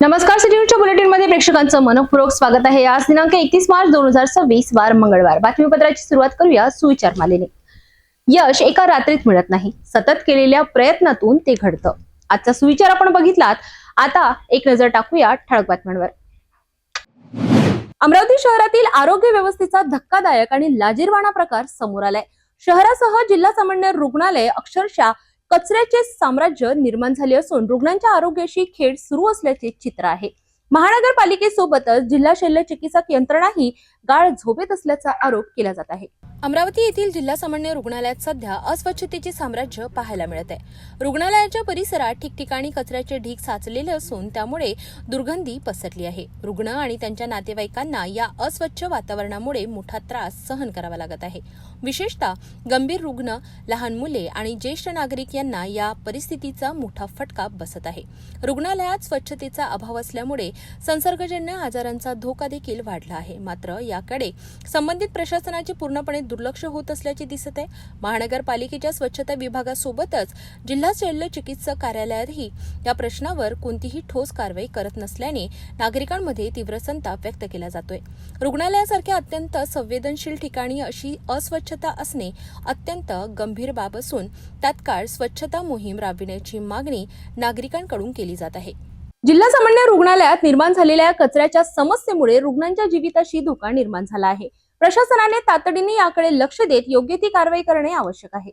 नमस्कार, सिटी न्यूजच्या बुलेटिनमध्ये प्रेक्षकांचं मनपूर्वक स्वागत आहे। आज दिनांक 31 मार्च 2026 वार मंगळवार। बातमीपत्राची सुरुवात करूया सुविचार मालेने। यश एका रात्रीत मिळत नाही, सतत केलेल्या प्रयत्नातून ते घडतं। आजचा सुविचार आपण बघितलात, आता एक नजर टाकूया ठळक बातम्यांवर। अमरावती शहरातील आरोग्य व्यवस्थेचा धक्कादायक आणि लाजिरवाणा प्रकार समोर आलाय। शहरासह जिल्हा सामान्य रुग्णालय अक्षरशः कचऱ्याचे साम्राज्य निर्माण झाले असून रुग्णांच्या आरोग्याशी खेळ सुरू असल्याचे चित्र आहे। महानगरपालिकेसोबतच जिल्हा शल्य चिकित्सक यंत्रणाही गाळ झोपेत असल्याचा आरोप केला जात आहे। अमरावती येथील जिल्हा सामान्य रुग्णालयात सध्या अस्वच्छतेचे साम्राज्य पाहायला मिळत आहे। रुग्णालयाच्या परिसरात ठिकठिकाणी कचऱ्याचे ढीग साचलेले असून त्यामुळे दुर्गंधी पसरली आहे। रुग्ण आणि त्यांच्या नातेवाईकांना या अस्वच्छ वातावरणामुळे मोठा त्रास सहन करावा लागत आहे। विशेषतः गंभीर रुग्ण, लहान मुले आणि ज्येष्ठ नागरिक यांना या परिस्थितीचा मोठा फटका बसत आहे। रुग्णालयात स्वच्छतेचा अभाव असल्यामुळे संसर्गजन्य आजारांचा धोका देखील वाढला आहे। मात्र याकडे संबंधित प्रशासनाचे पूर्णपणे दुर्लक्ष होत असल्याचे दिसत आहे। महानगरपालिकेच्या स्वच्छता विभागासोबतच जिल्हा शल्य चिकित्सक कार्यालयातही या प्रश्नावर कोणतीही ठोस कारवाई करत नसल्याने नागरिकांमध्ये तीव्र संताप व्यक्त केला जातोय। रुग्णालयासारख्या अत्यंत संवेदनशील ठिकाणी अशी अस्वच्छता असणे अत्यंत गंभीर बाब असून तात्काळ स्वच्छता मोहीम राबविण्याची मागणी नागरिकांकडून केली जात आहे। जिल्हा सामान्य रुग्णालयात निर्माण झालेल्या कचऱ्याच्या समस्येमुळे रुग्णांच्या जीविताशी धोका निर्माण झाला आहे। प्रशासनाने तातडीने याकडे लक्ष देत योग्य ती कारवाई करणे आवश्यक आहे।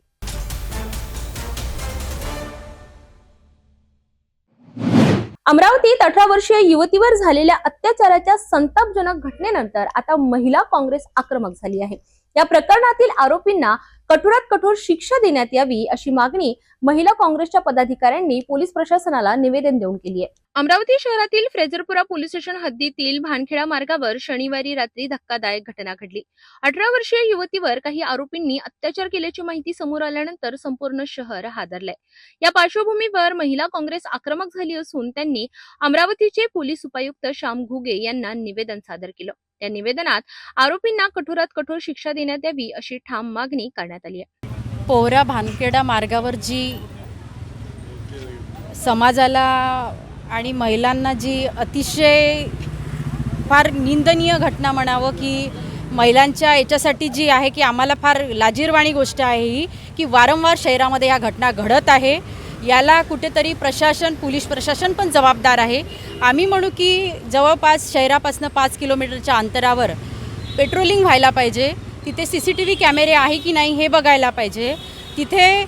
अमरावतीत 18 वर्षीय युवतीवर झालेल्या अत्याचाराच्या संतापजनक घटनेनंतर आता महिला काँग्रेस आक्रमक झाली आहे। या प्रकरणातील आरोपींना कठोरात कठोर शिक्षा देण्यात यावी अशी मागणी महिला काँग्रेसच्या पदाधिकाऱ्यांनी पोलीस प्रशासनाला निवेदन देऊन केली आहे। अमरावती शहरातील फ्रेझरपुरा पोलीस स्टेशन हद्दीतील भानखेडा मार्गावर शनिवारी रात्री धक्कादायक घटना घडली। 18 वर्षीय युवतीवर काही आरोपींनी अत्याचार केल्याची माहिती समोर आल्यानंतर संपूर्ण शहर हादरलंय। या पार्श्वभूमीवर महिला काँग्रेस आक्रमक झाली असून त्यांनी अमरावतीचे पोलीस उपायुक्त श्याम घुगे यांना निवेदन सादर केलं। या निवेदनात आरोपींना कठोरात कठोर शिक्षा देण्यात यावी अशी ठाम मागणी करण्यात आली आहे। पोहरा भानखेडा मार्गावर जी समाजाला आणि महिलांना जी अतिशय फार निंदनीय घटना म्हणावं की महिलांच्या याच्यासाठी जी आहे की आम्हाला फार लाजिरवाणी गोष्ट आहे ही की वारंवार शहरामध्ये या घटना घडत आहे। याला कुठेतरी प्रशासन, पोलीस प्रशासन पण जबाबदार आहे। आम्ही म्हणू की जवळपास शहरापासून 5 किलोमीटरच्या अंतरावर पेट्रोलिंग व्हायला पाहिजे। तिथे CCTV कॅमेरे आहे की नाही हे बघायला पाहिजे। तिथे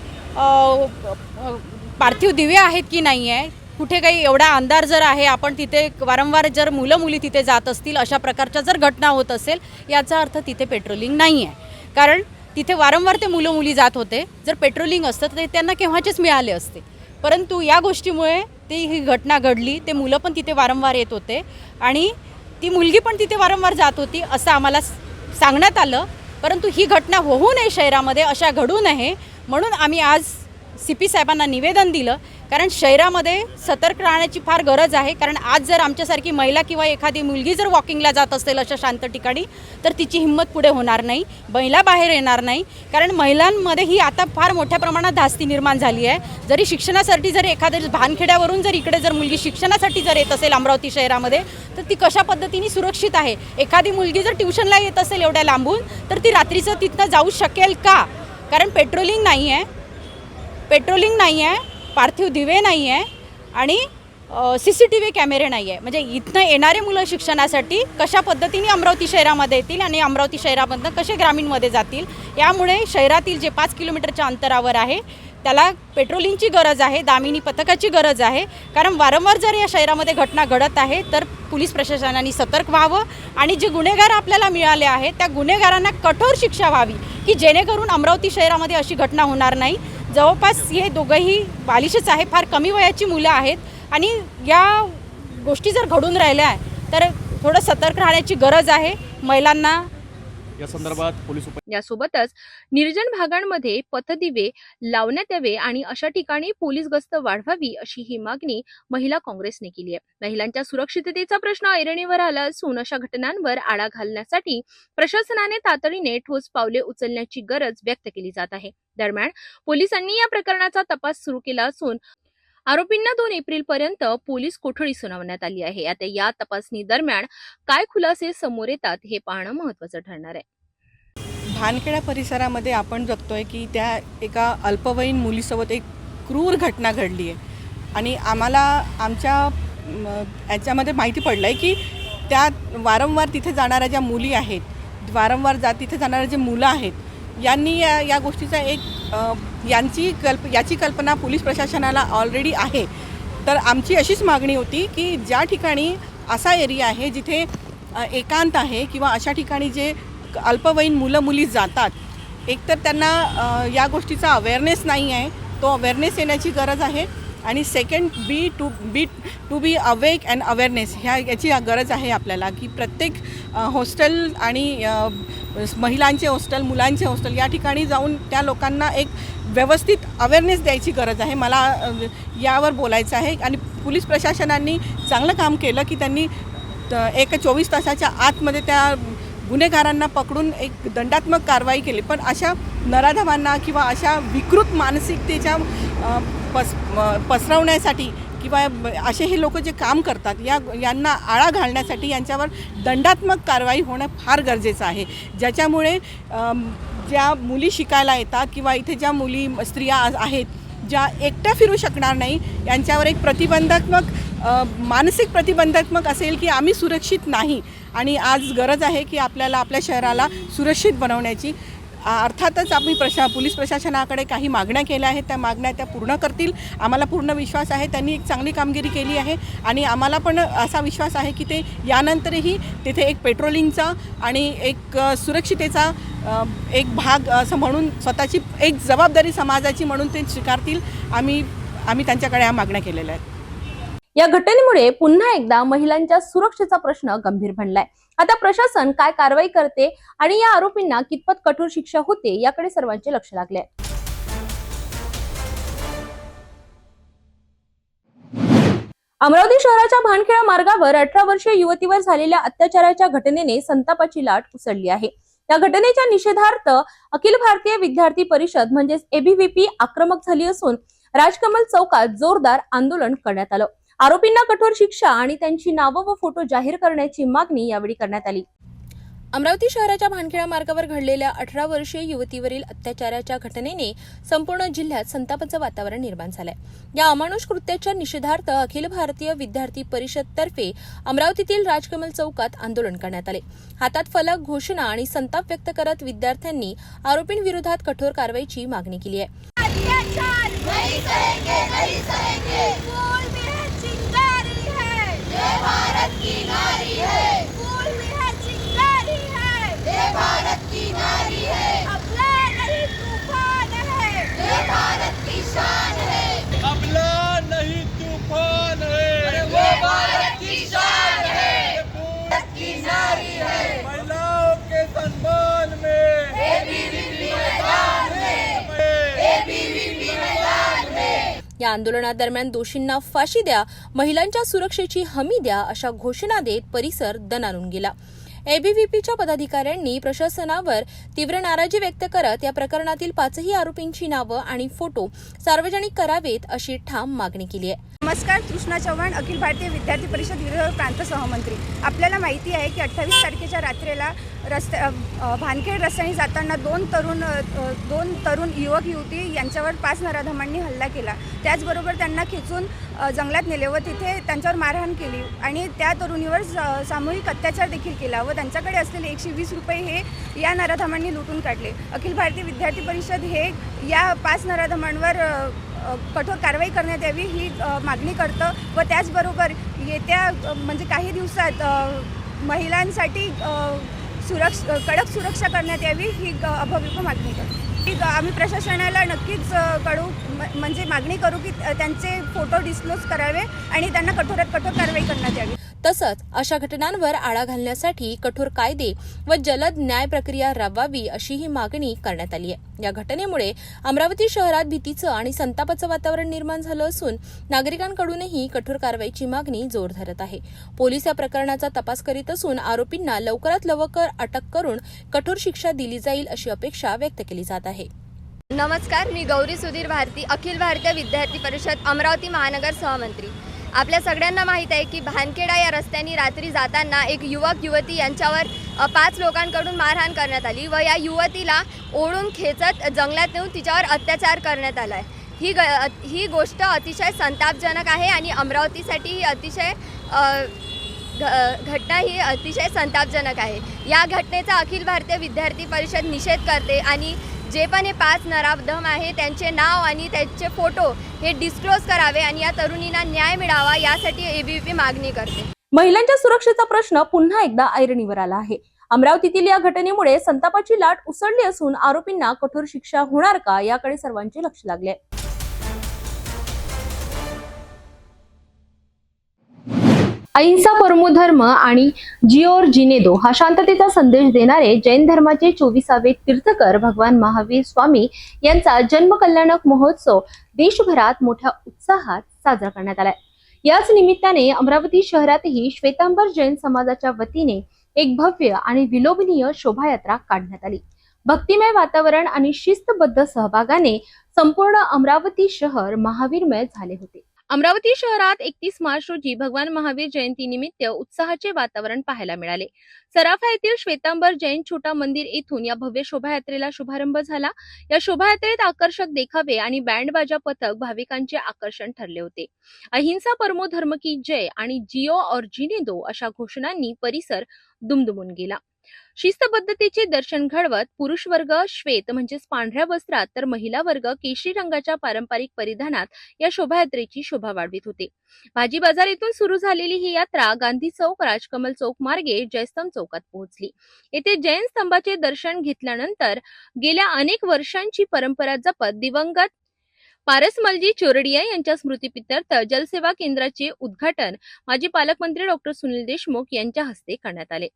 पार्थिव दिवे आहेत की नाही आहे, कुठे काही एवढा अंधार जर आहे, आपण तिथे वारंवार जर मुलं मुली तिथे जात असतील, अशा प्रकारच्या जर घटना होत असेल याचा अर्थ तिथे पेट्रोलिंग नाही आहे। कारण तिथे वारंवार ते मुलं मुली जात होते। जर पेट्रोलिंग असतं तर त्यांना केव्हाचेच मिळाले असते, परंतु या गोष्टीमुळे ही घटना घडली। ते मुलं पण तिथे वारंवार येत होते आणि ती मुलगी पण तिथे वारंवार जात होती असं आम्हाला सांगण्यात आलं। परंतु ही घटना होऊ नये शहरामध्ये, अशा घडू नये म्हणून आम्ही आज CP साहेबांना निवेदन दिलं। कारण शहरामध्ये सतर्क राहण्याची फार गरज आहे। कारण आज जर आमच्यासारखी महिला किंवा एखादी मुलगी जर वॉकिंगला जात असेल अशा शांत ठिकाणी तर तिची हिंमत पुढे होणार नाही, महिला बाहेर येणार नाही। कारण महिलांमध्ये ही आता फार मोठ्या प्रमाणात धास्ती निर्माण झाली आहे। जरी शिक्षणासाठी जर एखाद्या भानखेड्यावरून जर इकडे जर मुलगी शिक्षणासाठी जर येत असेल अमरावती शहरामध्ये तर ती कशा पद्धतीने सुरक्षित आहे। एखादी मुलगी जर ट्युशनला येत असेल एवढ्या लांबून तर ती रात्रीचं तिथनं जाऊ शकेल का? कारण पेट्रोलिंग नाही आहे, पार्थिव दिवे नाही आहे आणि CCTV कॅमेरे नाही आहे। म्हणजे इथनं येणारे मुलं शिक्षणासाठी कशा पद्धतीने अमरावती शहरामध्ये येतील आणि अमरावती शहरामधनं कसे ग्रामीणमध्ये जातील। यामुळे शहरातील जे 5 किलोमीटरच्या अंतरावर आहे त्याला पेट्रोलिंगची गरज आहे, दामिनी पथकाची गरज आहे। कारण वारंवार जर या शहरामध्ये घटना घडत आहे तर पोलीस प्रशासनाने सतर्क व्हावं आणि जे गुन्हेगार आपल्याला मिळाले आहेत त्या गुन्हेगारांना कठोर शिक्षा व्हावी की जेणेकरून अमरावती शहरामध्ये अशी घटना होणार नाही। जवळपास हे दोघंही बालिशच आहे, फार कमी वयाची मुलं आहेत आणि या गोष्टी जर घडून राहिल्या तर थोडं सतर्क राहण्याची गरज आहे महिलांना। या संदर्भात पोलीस यासोबतच निर्जन भागांमध्ये पथदिवे लावण्यात यावे आणि अशा ठिकाणी पोलीस गस्त वाढवावी अशी ही मागणी महिला काँग्रेसने केली आहे। महिलांच्या सुरक्षिततेचा प्रश्न ऐरणीवर आला असून अशा घटनांवर आळा घालण्यासाठी प्रशासनाने तातडीने ठोस पावले उचलण्याची गरज व्यक्त केली जात आहे। दरम्यान पोलिसांनी या प्रकरणाचा तपास सुरू केला असून आरोपींना 2 एप्रिलपर्यंत पोलीस कोठडी सुनावण्यात आली आहे. आता या तपासणी दरम्यान काय खुलासे समोर येतात हे पाहणं महत्त्वाचं ठरणार आहे. भानखेडा परिसरामध्ये आपण बघतोय की त्या एका अल्पवयीन मुलीसोबत एक क्रूर घटना घडली आहे आणि आम्हाला आमच्या याच्यामध्ये माहिती पडलं आहे की त्या वारंवार तिथे जाणाऱ्या ज्या मुली आहेत, वारंवार तिथे जाणाऱ्या जे मुलं आहेत, यांनी या गोष्टीचा याची कल्पना पोलीस प्रशासनाला ऑलरेडी आहे. तर आमची अशीच मागणी होती की ज्या ठिकाणी असा एरिया आहे जिथे एकांत आहे किंवा अशा ठिकाणी जे अल्पवयीन मुलं मुली जातात, एकतर त्यांना या गोष्टीचा अवेअरनेस नाही आहे, तो अवेअरनेस येण्याची गरज आहे. आणि second to be awake and awareness याची गरज आहे आपल्याला की प्रत्येक हॉस्टेल आणि महिलांचे हॉस्टेल, मुलांचे हॉस्टेल या ठिकाणी जाऊन त्या लोकांना एक व्यवस्थित अवेअरनेस द्यायची गरज आहे. मला यावर बोलायचं आहे. आणि पोलीस प्रशासनाने चांगलं काम केलं की त्यांनी 24 तासाच्या आतमध्ये त्या गुन्हेगारांना पकडून एक दंडात्मक कारवाई केली. पण अशा नराधमांना किंवा अशा विकृत मानसिकतेच्या पसरवण्यासाठी किंवा असे हे लोक जे काम करतात यांना आळा घालण्यासाठी यांच्यावर दंडात्मक कारवाई होणं फार गरजेचं आहे. ज्याच्यामुळे ज्या मुली शिकायला येतात किंवा इथे ज्या मुली स्त्रिया आहेत ज्या एकट्या फिरू शकणार नाही, यांच्यावर एक मानसिक प्रतिबंधात्मक असेल की आम्ही सुरक्षित नाही. आणि आज गरज आहे की आपल्याला आपल्या शहराला सुरक्षित बनवण्याची. अर्थातच आम्ही पोलीस प्रशासनाकडे काही मागण्या केल्या आहेत, त्या मागण्या त्या पूर्ण करतील. आम्हाला पूर्ण विश्वास आहे त्यांनी एक चांगली कामगिरी केली आहे आणि आम्हाला पण असा विश्वास आहे की ते यानंतरही तिथे एक पेट्रोलिंगचा आणि एक सुरक्षितेचा एक भाग असं म्हणून स्वतःची एक जबाबदारी समाजाची म्हणून ते स्वीकारतील. आम्ही त्यांच्याकडे या मागण्या केलेल्या आहेत. या घटनेमुळे पुन्हा एकदा महिलांच्या सुरक्षेचा प्रश्न गंभीर बनलाय. आता प्रशासन काय कारवाई करते आणि या आरोपींना कितपत कठोर शिक्षा होते याकडे सर्वांचे लक्ष लागले. अमरावती शहराच्या भानखेडा मार्गावर 18 वर्षीय युवतीवर झालेल्या अत्याचाराच्या घटनेने संतापाची लाट उसळली आहे. या घटनेच्या निषेधार्थ अखिल भारतीय विद्यार्थी परिषद म्हणजेच ABVP आक्रमक झाली असून राजकमल चौकात जोरदार आंदोलन करण्यात आलं. आरोपींना कठोर शिक्षा आणि त्यांची नावं व फोटो जाहीर करण्याची मागणी यावेळी करण्यात आली. अमरावती शहराच्या भानखेडा मार्गावर घडलेल्या 18 वर्षीय युवतीवरील अत्याचाराच्या घटनेने संपूर्ण जिल्ह्यात संतापाचं वातावरण निर्माण झालंय. या अमानुष कृत्याच्या निषेधार्थ अखिल भारतीय विद्यार्थी परिषद तर्फे अमरावतीतील राजकमल चौकात आंदोलन करण्यात आले. हातात फलक, घोषणा आणि संताप व्यक्त करत विद्यार्थ्यांनी आरोपींविरोधात कठोर कारवाईची मागणी केली आहे. भारत की नारी है, फूल भी है चिंगारी है, ये भारत की नारी है, अबला नहीं तूफान है, ये भारत की शान है, अबला नहीं तूफान है, ये भारत की शान है, भारत की नारी है, महिलाओं के सम्मान में ABVP मैदान में, ABVP मैदान में. या आंदोलनादरम्यान दोषींना फाशी द्या, महिलांच्या सुरक्षेची हमी द्या अशा घोषणा देत परिसर दणाणून गेला. ABVPच्या पदाधिकाऱ्यांनी प्रशासनावर तीव्र नाराजी व्यक्त करत या प्रकरणातील 5ही आरोपींची नावं आणि फोटो सार्वजनिक करावेत अशी ठाम मागणी केली आहे. नमस्कार, कृष्णा चव्हाण, अखिल भारतीय विद्यार्थी परिषद विदर्भ प्रांत सहमंत्री. आपल्याला माहिती आहे की 28 तारखेच्या रात्रीला भानखेड रस्त्याने जाताना दोन तरुण युवक युवती यांच्यावर 5 नराधमांनी हल्ला केला. त्याचबरोबर त्यांना खेचून जंगलात नेले व तिथे त्यांच्यावर मारहाण केली आणि त्या तरुणीवर सामूहिक अत्याचार देखील केला व त्यांच्याकडे असलेले 120 रुपये हे या नराधमांनी लुटून काढले. अखिल भारतीय विद्यार्थी परिषद हे या 5 नराधमांवर कठोर कारवाई करण्यात यावी ही मागणी करतं व त्याचबरोबर येत्या म्हणजे काही दिवसात महिलांसाठी कडक सुरक्षा करण्यात यावी ही अभव्य मागणी करतो. आम्ही प्रशासनाला नक्कीच म्हणजे मागणी करू की त्यांचे फोटो डिस्क्लोज करावे आणि त्यांना कठोरात कठोर कारवाई करण्यात यावी. तसंच अशा घटनांवर आळा घालण्यासाठी कठोर कायदे व जलद न्याय प्रक्रिया राबवावी अशीही मागणी करण्यात आली आहे. या घटनेमुळे अमरावती शहरात भीतीचं आणि संतापाचं वातावरण निर्माण झालं असून नागरिकांकडूनही कठोर कारवाईची मागणी जोर धरत आहे. पोलीस या प्रकरणाचा तपास करीत असून आरोपींना लवकरात लवकर अटक करून कठोर शिक्षा दिली जाईल अशी अपेक्षा व्यक्त केली जात आहे. नमस्कार, मी गौरी सुधीर भारती, अखिल भारतीय विद्यार्थी परिषद अमरावती महानगर सहमंत्री. आपल्या सगळ्यांना माहीत आहे की भानखेडा या रस्त्याने रात्री जाताना एक युवक युवती यांच्यावर 5 लोकांकडून मारहाण करण्यात आली व या युवतीला ओढून खेचत जंगलात नेऊन तिच्यावर अत्याचार करण्यात आला आहे. ही गोष्ट अतिशय संतापजनक आहे आणि अमरावतीसाठी ही अतिशय घटना ही अतिशय संतापजनक आहे. या घटनेचा अखिल भारतीय विद्यार्थी परिषद निषेध करते आणि जे पण हे 5 नराधम आहे त्यांचे नाव आणि त्यांचे फोटो हे डिस्क्लोज करावे आणि या तरुणींना न्याय मिळावा यासाठी एबीव्हीपी मागणी करते. महिलांच्या सुरक्षेचा प्रश्न पुन्हा एकदा ऐरणीवर आला आहे. अमरावतीतील या घटनेमुळे संतापाची लाट उसळली असून आरोपींना कठोर शिक्षा होणार का याकडे सर्वांचे लक्ष लागले. अहिंसा परमो धर्म आणि जिओर जिने दो हा शांततेचा संदेश देणारे जैन धर्माचे 24वे तीर्थकर भगवान महावीर स्वामी यांचा जन्म कल्याणक महोत्सव देशभरात मोठ्या उत्साहात साजरा करण्यात आलाय. याच निमित्ताने अमरावती शहरातही श्वेतांबर जैन समाजाच्या वतीने एक भव्य आणि विलोभनीय शोभायात्रा काढण्यात आली. भक्तिमय वातावरण आणि शिस्तबद्ध सहभागाने संपूर्ण अमरावती शहर महावीरमय झाले होते. अमरावती शहरात 31 मार्च रोजी भगवान महावीर जयंती निमित्त उत्साहाचे वातावरण पाहायला मिळाले. सराफा येथील श्वेतांबर जैन छोटा मंदिर येथून या भव्य शोभायात्रेला शुभारंभ झाला. या शोभायात्रेत आकर्षक देखावे आणि बँड बाजा पथक भाविकांचे आकर्षण ठरले होते. अहिंसा परमो धर्म की जय आणि जिओ और जीने दो अशा घोषणांनी परिसर दुमदुमून गेला. शिस्तबद्धतेचे दर्शन घडवत पुरुष वर्ग श्वेत म्हणजेच पांढऱ्या वस्त्रात तर महिला वर्ग केशरी रंगाच्या पारंपरिक परिधानात या शोभायात्रेची शोभा वाढवित होते. भाजी बाजार येथून सुरू झालेली ही यात्रा गांधी चौक राजकमल चौक मार्गे जयस्तंभ चौकात पोहोचली. येथे जैन स्तंभाचे दर्शन घेतल्यानंतर गेल्या अनेक वर्षांची परंपरा जपत दिवंगत पारसमलजी चोरडिया यांच्या स्मृतीप्रित्यर्थ जलसेवा केंद्राचे उद्घाटन माजी पालकमंत्री डॉक्टर सुनील देशमुख यांच्या हस्ते करण्यात आले.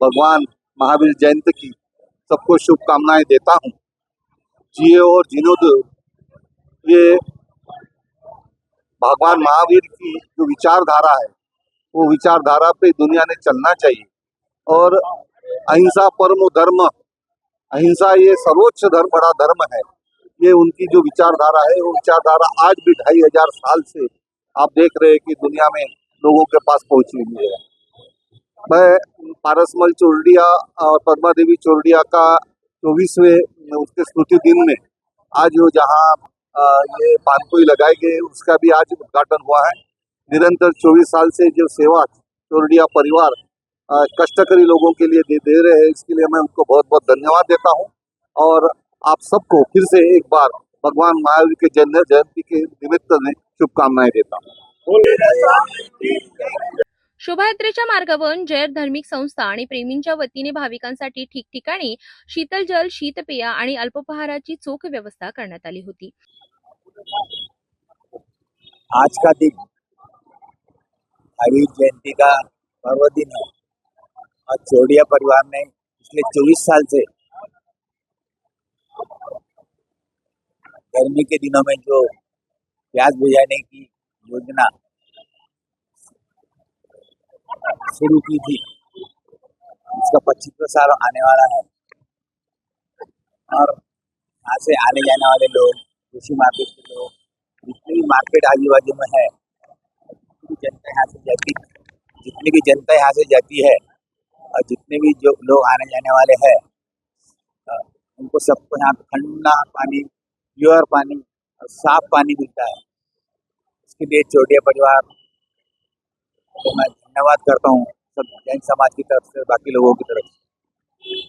भगवान महावीर जयंती की सबको शुभकामनाएं देता हूँ. जिए और जीने दो, ये भगवान महावीर की जो विचारधारा है वो विचारधारा पे दुनिया ने चलना चाहिए. और अहिंसा परमो धर्म, अहिंसा ये सर्वोच्च धर्म, बड़ा धर्म है. ये उनकी जो विचारधारा है वो विचारधारा आज भी 2500 साल से आप देख रहे हैं कि दुनिया में लोगों के पास पहुंची हुई है. मैं पारसमल चोरडिया और पद्मा देवी चोरडिया का 24वें उसके स्मृति दिन में आज जो जहाँ ये पानपुई लगाई गई उसका भी आज उद्घाटन हुआ है. निरंतर 24 साल से जो सेवा चोरडिया परिवार कष्टकरी लोगों के लिए दे रहे हैं, इसके लिए मैं उनको बहुत बहुत धन्यवाद देता हूँ. और आप सबको फिर से एक बार भगवान महावीर के जयंती के निमित्त में शुभकामनाएं देता हूँ. शोभायात्रेच्या मार्गावर जैन धार्मिक संस्था आणि प्रेमींच्या वतीने भाविकांसाठी ठिकठिकाणी शीतल जल, शीतपेय आणि अल्पोपहाराची चोख व्यवस्था करण्यात आली होती. आज का दिन महावीर जयंती का पर्व दिन है और चोरडिया परिवार ने पिछले 24 साल से गर्मी के दिनों में जो प्यास बुझाने की योजना शुरू की थी, इसका 25वां साल आने वाला है. और यहाँ से आने जाने वाले लोग, कृषि मार्केट के लोग, जितनी भी मार्केट आजू बाजू में है, जितनी भी जनता यहाँ से जाती है और जितने भी जो लोग आने जाने वाले हैं उनको सबको यहाँ ठंडा पानी, प्योर पानी और साफ पानी मिलता है. इसके लिए चोरडिया परिवार तो मैं धन्यवाद करता हूँ सब जैन समाज की तरफ से, बाकी लोगों की तरफ से.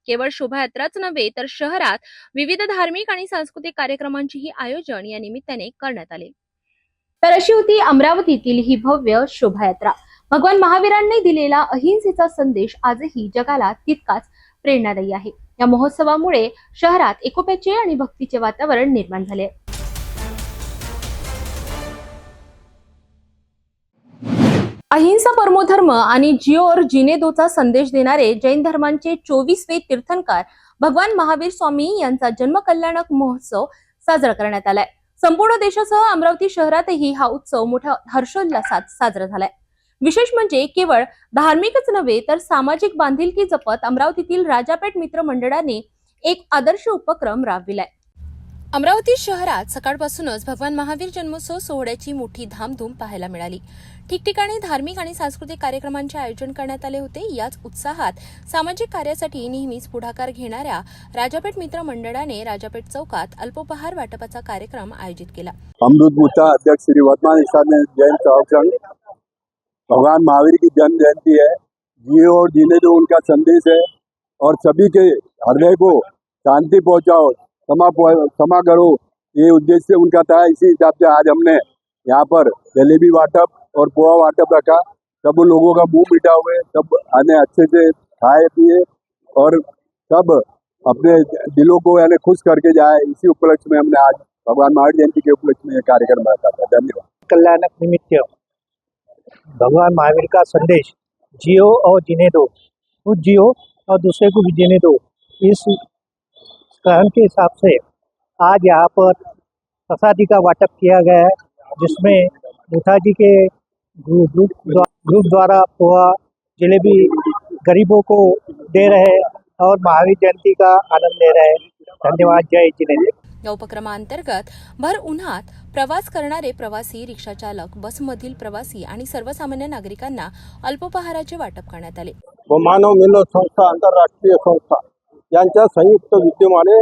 केवळ शोभायात्राच नव्हे तर शहरात विविध धार्मिक आणि सांस्कृतिक कार्यक्रमांचेही आयोजन या निमित्ताने करण्यात आले. तर अशी होती अमरावतीतील ही भव्य शोभायात्रा. भगवान महावीरांनी दिलेला अहिंसेचा संदेश आजही जगाला तितकाच प्रेरणादायी आहे. या महोत्सवामुळे शहरात एकोप्याचे आणि भक्तीचे वातावरण निर्माण झाले. अहिंसा परमो धर्म आणि जिओ और जीने दोचा संदेश देणारे जैन धर्मांचे 24वे तीर्थंकर भगवान महावीर स्वामी यांचा जन्म कल्याणक महोत्सव साजरा करण्यात आलाय. संपूर्ण देशासह अमरावती शहरातही हा उत्सव मोठ्या हर्षोल्लासात साजरा झालाय. विशेष म्हणजे केवळ धार्मिकच नव्हे तर सामाजिक बांधिलकी जपत अमरावतीतील राजापेठ मित्र मंडळाने एक आदर्श उपक्रम राबविलाय. अमरावती शहरात सकाळपासूनच भगवान महावीर जन्मोत्सव सोहळ्याची मोठी धामधूम पाहायला मिळाली. ठिकठिकाणी धार्मिक आणि सांस्कृतिक कार्यक्रमांचे आयोजन करण्यात आले होते. याच उत्साहात सामाजिक कार्यासाठी नेहमीच पुढाकार घेणाऱ्या राजापेठ मित्र मंडळाने राजापेठ चौकात अल्पोपहार वाटपाचा कार्यक्रम आयोजित केला. अमृत मुद्दा अध्यक्ष श्री वर्तमान ईशान्य जैन चौक संघ, भगवान महावीर की जन्म जयंती है। जियो और जीने दो उनका संदेश है और सभी के हृदय को शांति पहुंचाओ, क्षमा करो, ये उद्देश्य उनका था। इसी हिसाब से आज हमने यहाँ पर जलेबी वाटप और पोहा वाटप रखा। सब लोगों का मुंह मीठा हुए, सब आने अच्छे से खाए पिए और सब अपने दिलों को यानी खुश करके जाए। इसी उपलक्ष्य में हमने आज भगवान महावीर जयंती के उपलक्ष्य में ये कार्यक्रम रखा था। धन्यवाद। कल्याणक निमित्त भगवान महावीर का संदेश, जियो और जीने दो, खुद जियो और दूसरे को भी जीने दो, इस कहन के हिसाब से आज यहाँ पर प्रसादी का वाटप किया गया है, जिसमें मुठाजी के ग्रुप द्वारा पोहा जलेबी गरीबों को दे रहे हैं और महावीर जयंती का आनंद ले रहे हैं। धन्यवाद। जय जिनेंद्र। या उपक्रमांतर्गत भर उन्हात प्रवास करणारे प्रवासी, रिक्षाचालक, बसमधील प्रवासी आणि सर्वसामान्य नागरिकांना अल्पोपहाराचे वाटप करण्यात आले. व मानव मिलन संस्था, आंतरराष्ट्रीय संस्था यांच्या संयुक्त विद्यमाने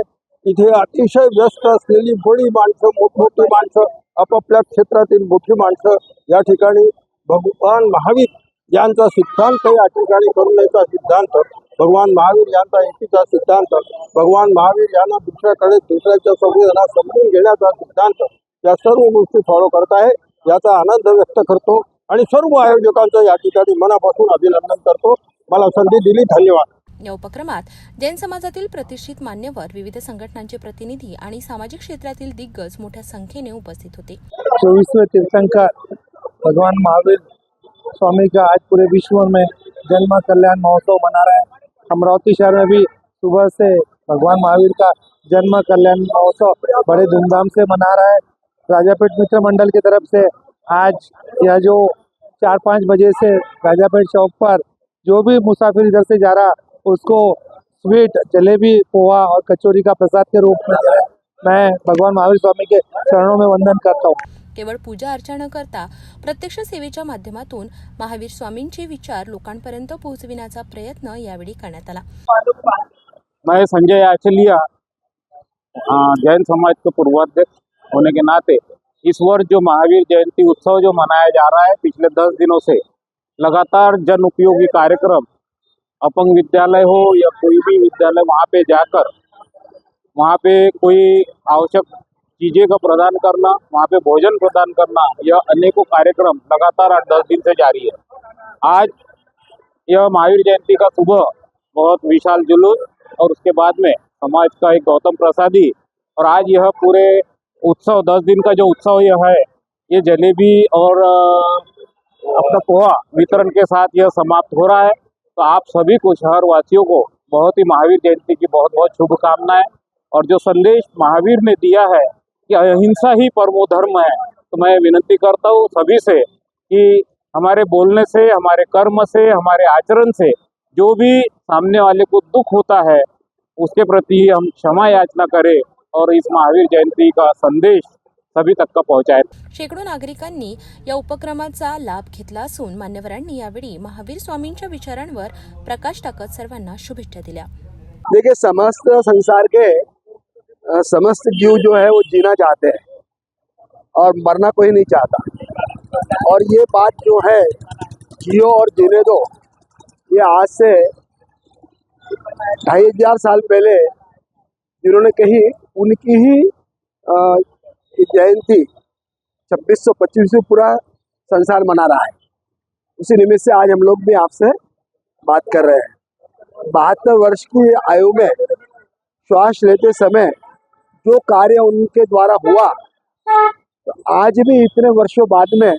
इथे अतिशय व्यस्त असलेली बडी माणसं, मोठमोठी माणसं, आपापल्या क्षेत्रातील मोठी माणसं या ठिकाणी भगवान महावीर यांचा सिद्धांत या ठिकाणी करुणेचा सिद्धांत, भगवान महावीर यांचा एकीचा सिद्धांत, भगवान महावीर यांना दुसऱ्याच्या संवेदना समजून घेण्याचा सिद्धांत, या सर्व गोष्टी फॉलो करत आहे याचा आनंद व्यक्त करतो आणि सर्व आयोजकांचं या ठिकाणी मनापासून अभिनंदन करतो। मला संधी दिली, धन्यवाद। या उपक्रमात जैन समाजातील प्रतिष्ठित मान्यवर, विविध संघटनांचे प्रतिनिधी आणि सामाजिक क्षेत्रातील दिग्गज मोठ्या संख्येने उपस्थित होते. 24वें तीर्थंकर भगवान महावीर स्वामी का आज पूरे विश्व में जन्म कल्याण महोत्सव मना रहा है। अमरावती शहर में भी सुबह से भगवान महावीर का जन्म कल्याण महोत्सव बड़े धूमधाम से मना रहा है। राजापेठ मित्र मंडल की तरफ से आज यह जो 4-5 बजे से राजापेठ चौक पर जो भी मुसाफिर इधर से जा रहा उसको स्वीट, जलेबी, पोहा और कचौरी का प्रसाद के रूप में दे रहा है। मैं भगवान महावीर स्वामी के चरणों में वंदन करता हूँ। केवळ पूजा अर्चा न करता प्रत्यक्ष सेवेच्या माध्यमातून महावीर स्वामींचे विचार लोकांपर्यंत पोहोचविण्याचा प्रयत्न यावेळी करण्यात आला. मैं संजय आचलिया, जैन समाज के पूर्वाध्यक्ष होने के नाते इस वर्ष जो महावीर जयंती उत्सव जो मनाया जा रहा है, पिछले 10 दिनों से लगातार जन उपयोगी कार्यक्रम, अपंग विद्यालय हो या कोई भी विद्यालय, वहाँ पे जाकर वहाँ पे कोई आवश्यक चीज़ें का प्रदान करना, वहाँ पे भोजन प्रदान करना, यह अनेकों कार्यक्रम लगातार 8-10 दिन से जारी है। आज यह महावीर जयंती का सुबह बहुत विशाल जुलूस और उसके बाद में समाज का एक गौतम प्रसादी, और आज यह पूरे उत्सव 10 दिन का जो उत्सव यह है, ये जलेबी और अपना पोहा वितरण के साथ यह समाप्त हो रहा है। तो आप सभी को, शहर वासियों को बहुत ही महावीर जयंती की बहुत बहुत शुभकामनाएं। और जो संदेश महावीर ने दिया है कि अहिंसा ही परमो धर्म है, तो मैं विनती करता हूँ सभी से कि हमारे बोलने से, हमारे कर्म से, हमारे आचरण से जो भी सामने वाले को दुख होता है उसके प्रति हम क्षमा याचना करें और इस महावीर जयंती का संदेश सभी तक का पहुंचाए। शेकडो नागरिकांनी या उपक्रमाचा लाभ घेतला असून मान्यवरांनी यावेळी महावीर स्वामींच्या विचारांवर प्रकाश टाकत सर्वांना शुभेच्छा दिल्या. देखिए, समस्त संसार के समस्त जीव जो है वो जीना चाहते हैं और मरना कोई नहीं चाहता। और ये बात जो है जियो और जीने दो, ये आज से 2500 साल पहले जिन्होंने कही, उनकी ही जयंती 2625 पूरा संसार मना रहा है। उसी निमित्त से आज हम लोग भी आपसे बात कर रहे हैं। 72 वर्ष की आयु में श्वास लेते समय जो कार्य उनके द्वारा हुआ, तो आज भी इतने वर्षों बाद में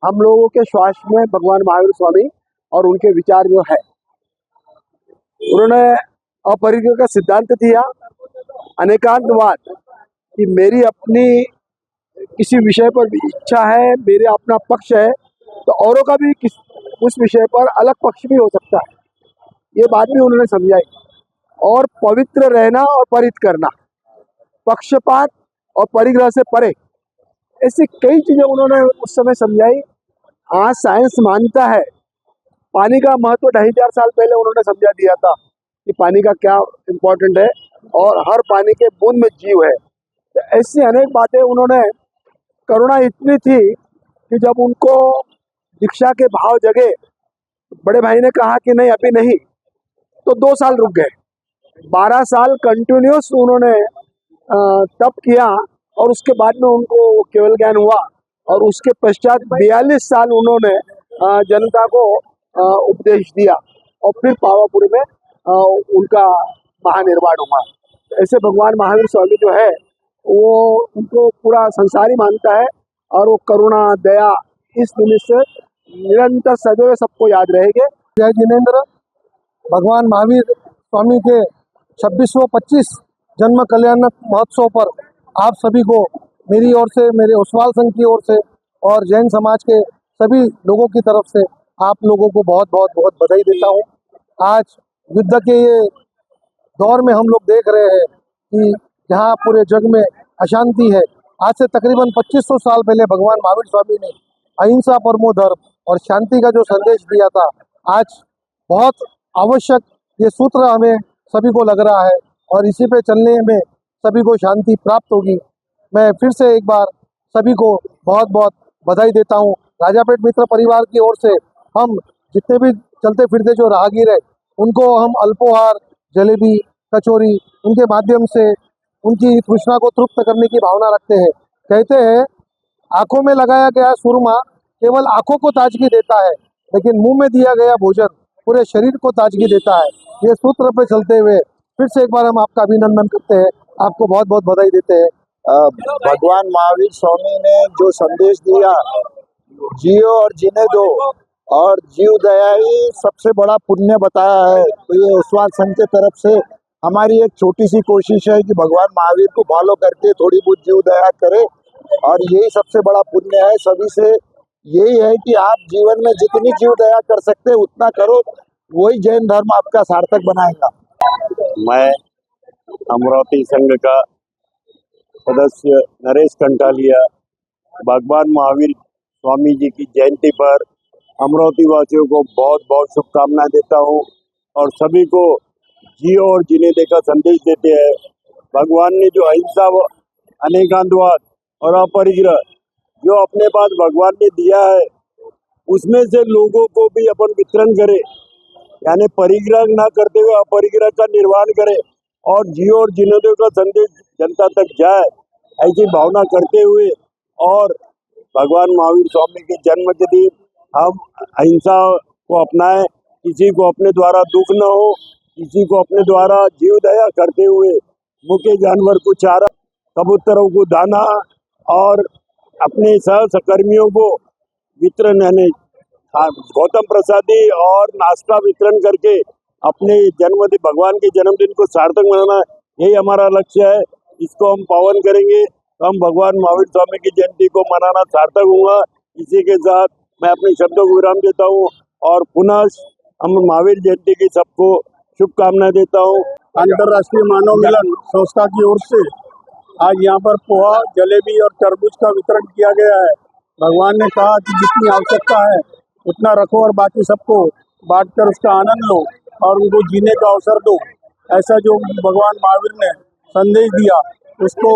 हम लोगों के श्वास में भगवान महावीर स्वामी और उनके विचार जो है, उन्होंने अपरिग्रह का सिद्धांत दिया, अनेकांतवाद, कि मेरी अपनी किसी विषय पर इच्छा है, मेरे अपना पक्ष है, तो औरों का भी उस विषय पर अलग पक्ष भी हो सकता है। ये बात भी उन्होंने समझाई और पवित्र रहना और परित करना, पक्षपात और परिग्रह से परे, ऐसी कई चीजें उन्होंने उस समय समझाई। आज साइंस मानता है पानी का महत्व 2500 साल पहले उन्होंने समझा दिया था कि पानी का क्या इम्पोर्टेंट है और हर पानी के बूंद में जीव है। तो ऐसी अनेक बातें उन्होंने, करुणा इतनी थी कि जब उनको दीक्षा के भाव जगे, बड़े भाई ने कहा कि नहीं अभी नहीं, तो 2 साल रुक गए। 12 साल कंटिन्यूस उन्होंने तप किया और उसके बाद में उनको केवल ज्ञान हुआ और उसके पश्चात 42 साल उन्होंने जनता को उपदेश दिया और फिर पावापुरी में उनका महानिर्वाण हुआ। ऐसे भगवान महावीर स्वामी जो है वो उनको पूरा संसार ही मानता है और वो करुणा दया इस निमित्त से निरंतर सदैव सबको याद रहेंगे। जय जिनेन्द्र। भगवान महावीर स्वामी के 2625 जन्म कल्याण महोत्सव पर आप सभी को मेरी ओर से, मेरे ओसवाल संघ की ओर से और जैन समाज के सभी लोगों की तरफ से आप लोगों को बहुत बहुत बहुत बधाई देता हूँ। आज युद्ध के ये दौर में हम लोग देख रहे हैं कि जहाँ पूरे जग में अशांति है, आज से तकरीबन 2500 साल पहले भगवान महावीर स्वामी ने अहिंसा परमो धर्म और शांति का जो संदेश दिया था, आज बहुत आवश्यक ये सूत्र हमें सभी को लग रहा है और इसी पे चलने में सभी को शांति प्राप्त होगी। मैं फिर से एक बार सभी को बहुत बहुत बधाई देता हूँ। राजापेट मित्र परिवार की ओर से हम जितने भी चलते फिरते जो राहगीर है उनको हम अल्पोहार, जलेबी, कचौरी उनके माध्यम से उनकी तृष्णा को तृप्त करने की भावना रखते हैं। कहते हैं आंखों में लगाया गया सुरमा केवल आंखों को ताजगी देता है, लेकिन मुंह में दिया गया भोजन पूरे शरीर को ताजगी देता है। ये सूत्र पे चलते हुए फिर से एक बार हम आपका अभिनंदन करते हैं, आपको बहुत बहुत बधाई देते हैं। भगवान महावीर स्वामी ने जो संदेश दिया, जियो और जीने दो और जीव दया ही सबसे बड़ा पुण्य बताया है। तो ये ओसवाल संघ के तरफ से हमारी एक छोटी सी कोशिश है कि भगवान महावीर को फॉलो करके थोड़ी बहुत जीव दया करें और यही सबसे बड़ा पुण्य है। सभी से यही है कि आप जीवन में जितनी जीव दया कर सकते हैं उतना करो, वही जैन धर्म आपका सार्थक बनाएगा। मैं अमरावती संघ का सदस्य नरेश कंटालिया भगवान महावीर स्वामी जी की जयंती पर अमरावती वासियों को बहुत बहुत शुभकामनाएं देता हूं और सभी को जियो और जीने दे का संदेश देते हैं। भगवान ने जो अहिंसा, अनेकांतवाद और अपरिग्रह जो अपने पास भगवान ने दिया है उसमें से लोगों को भी अपन वितरण करें, यानी परिग्रह ना करते हुए अपरिग्रह का निर्वाण करें और जियो और जीने दो का संदेश जनता तक जाए, ऐसी भावना करते हुए और भगवान महावीर स्वामी के जन्म के दिन हम अहिंसा को अपनाएं, किसी को अपने द्वारा दुख न हो, किसी को अपने द्वारा जीव दया करते हुए भूखे जानवर को चारा, कबूतरों को दाना और अपने सहकर्मियों को वितरण, यानी गौतम प्रसादी और नाश्ता वितरण करके अपने जन्मदिन, भगवान के जन्मदिन को सार्थक मनाना, यही हमारा लक्ष्य है। इसको हम पावन करेंगे तो हम भगवान महावीर स्वामी की जयंती को मनाना सार्थक होगा। इसी के साथ मैं अपने शब्दों को विराम देता हूँ और पुनः हम महावीर जयंती की सबको शुभकामनाएं देता हूँ। अंतर्राष्ट्रीय मानव मिलन संस्था की ओर से आज यहाँ पर पोहा, जलेबी और तरबूज का वितरण किया गया है। भगवान ने कहा कि जितनी आवश्यकता है उतना रखो और बाकी सबको बांटकर उसका आनंद लो और उनको जीने का अवसर दो। ऐसा जो भगवान महावीर ने संदेश दिया उसको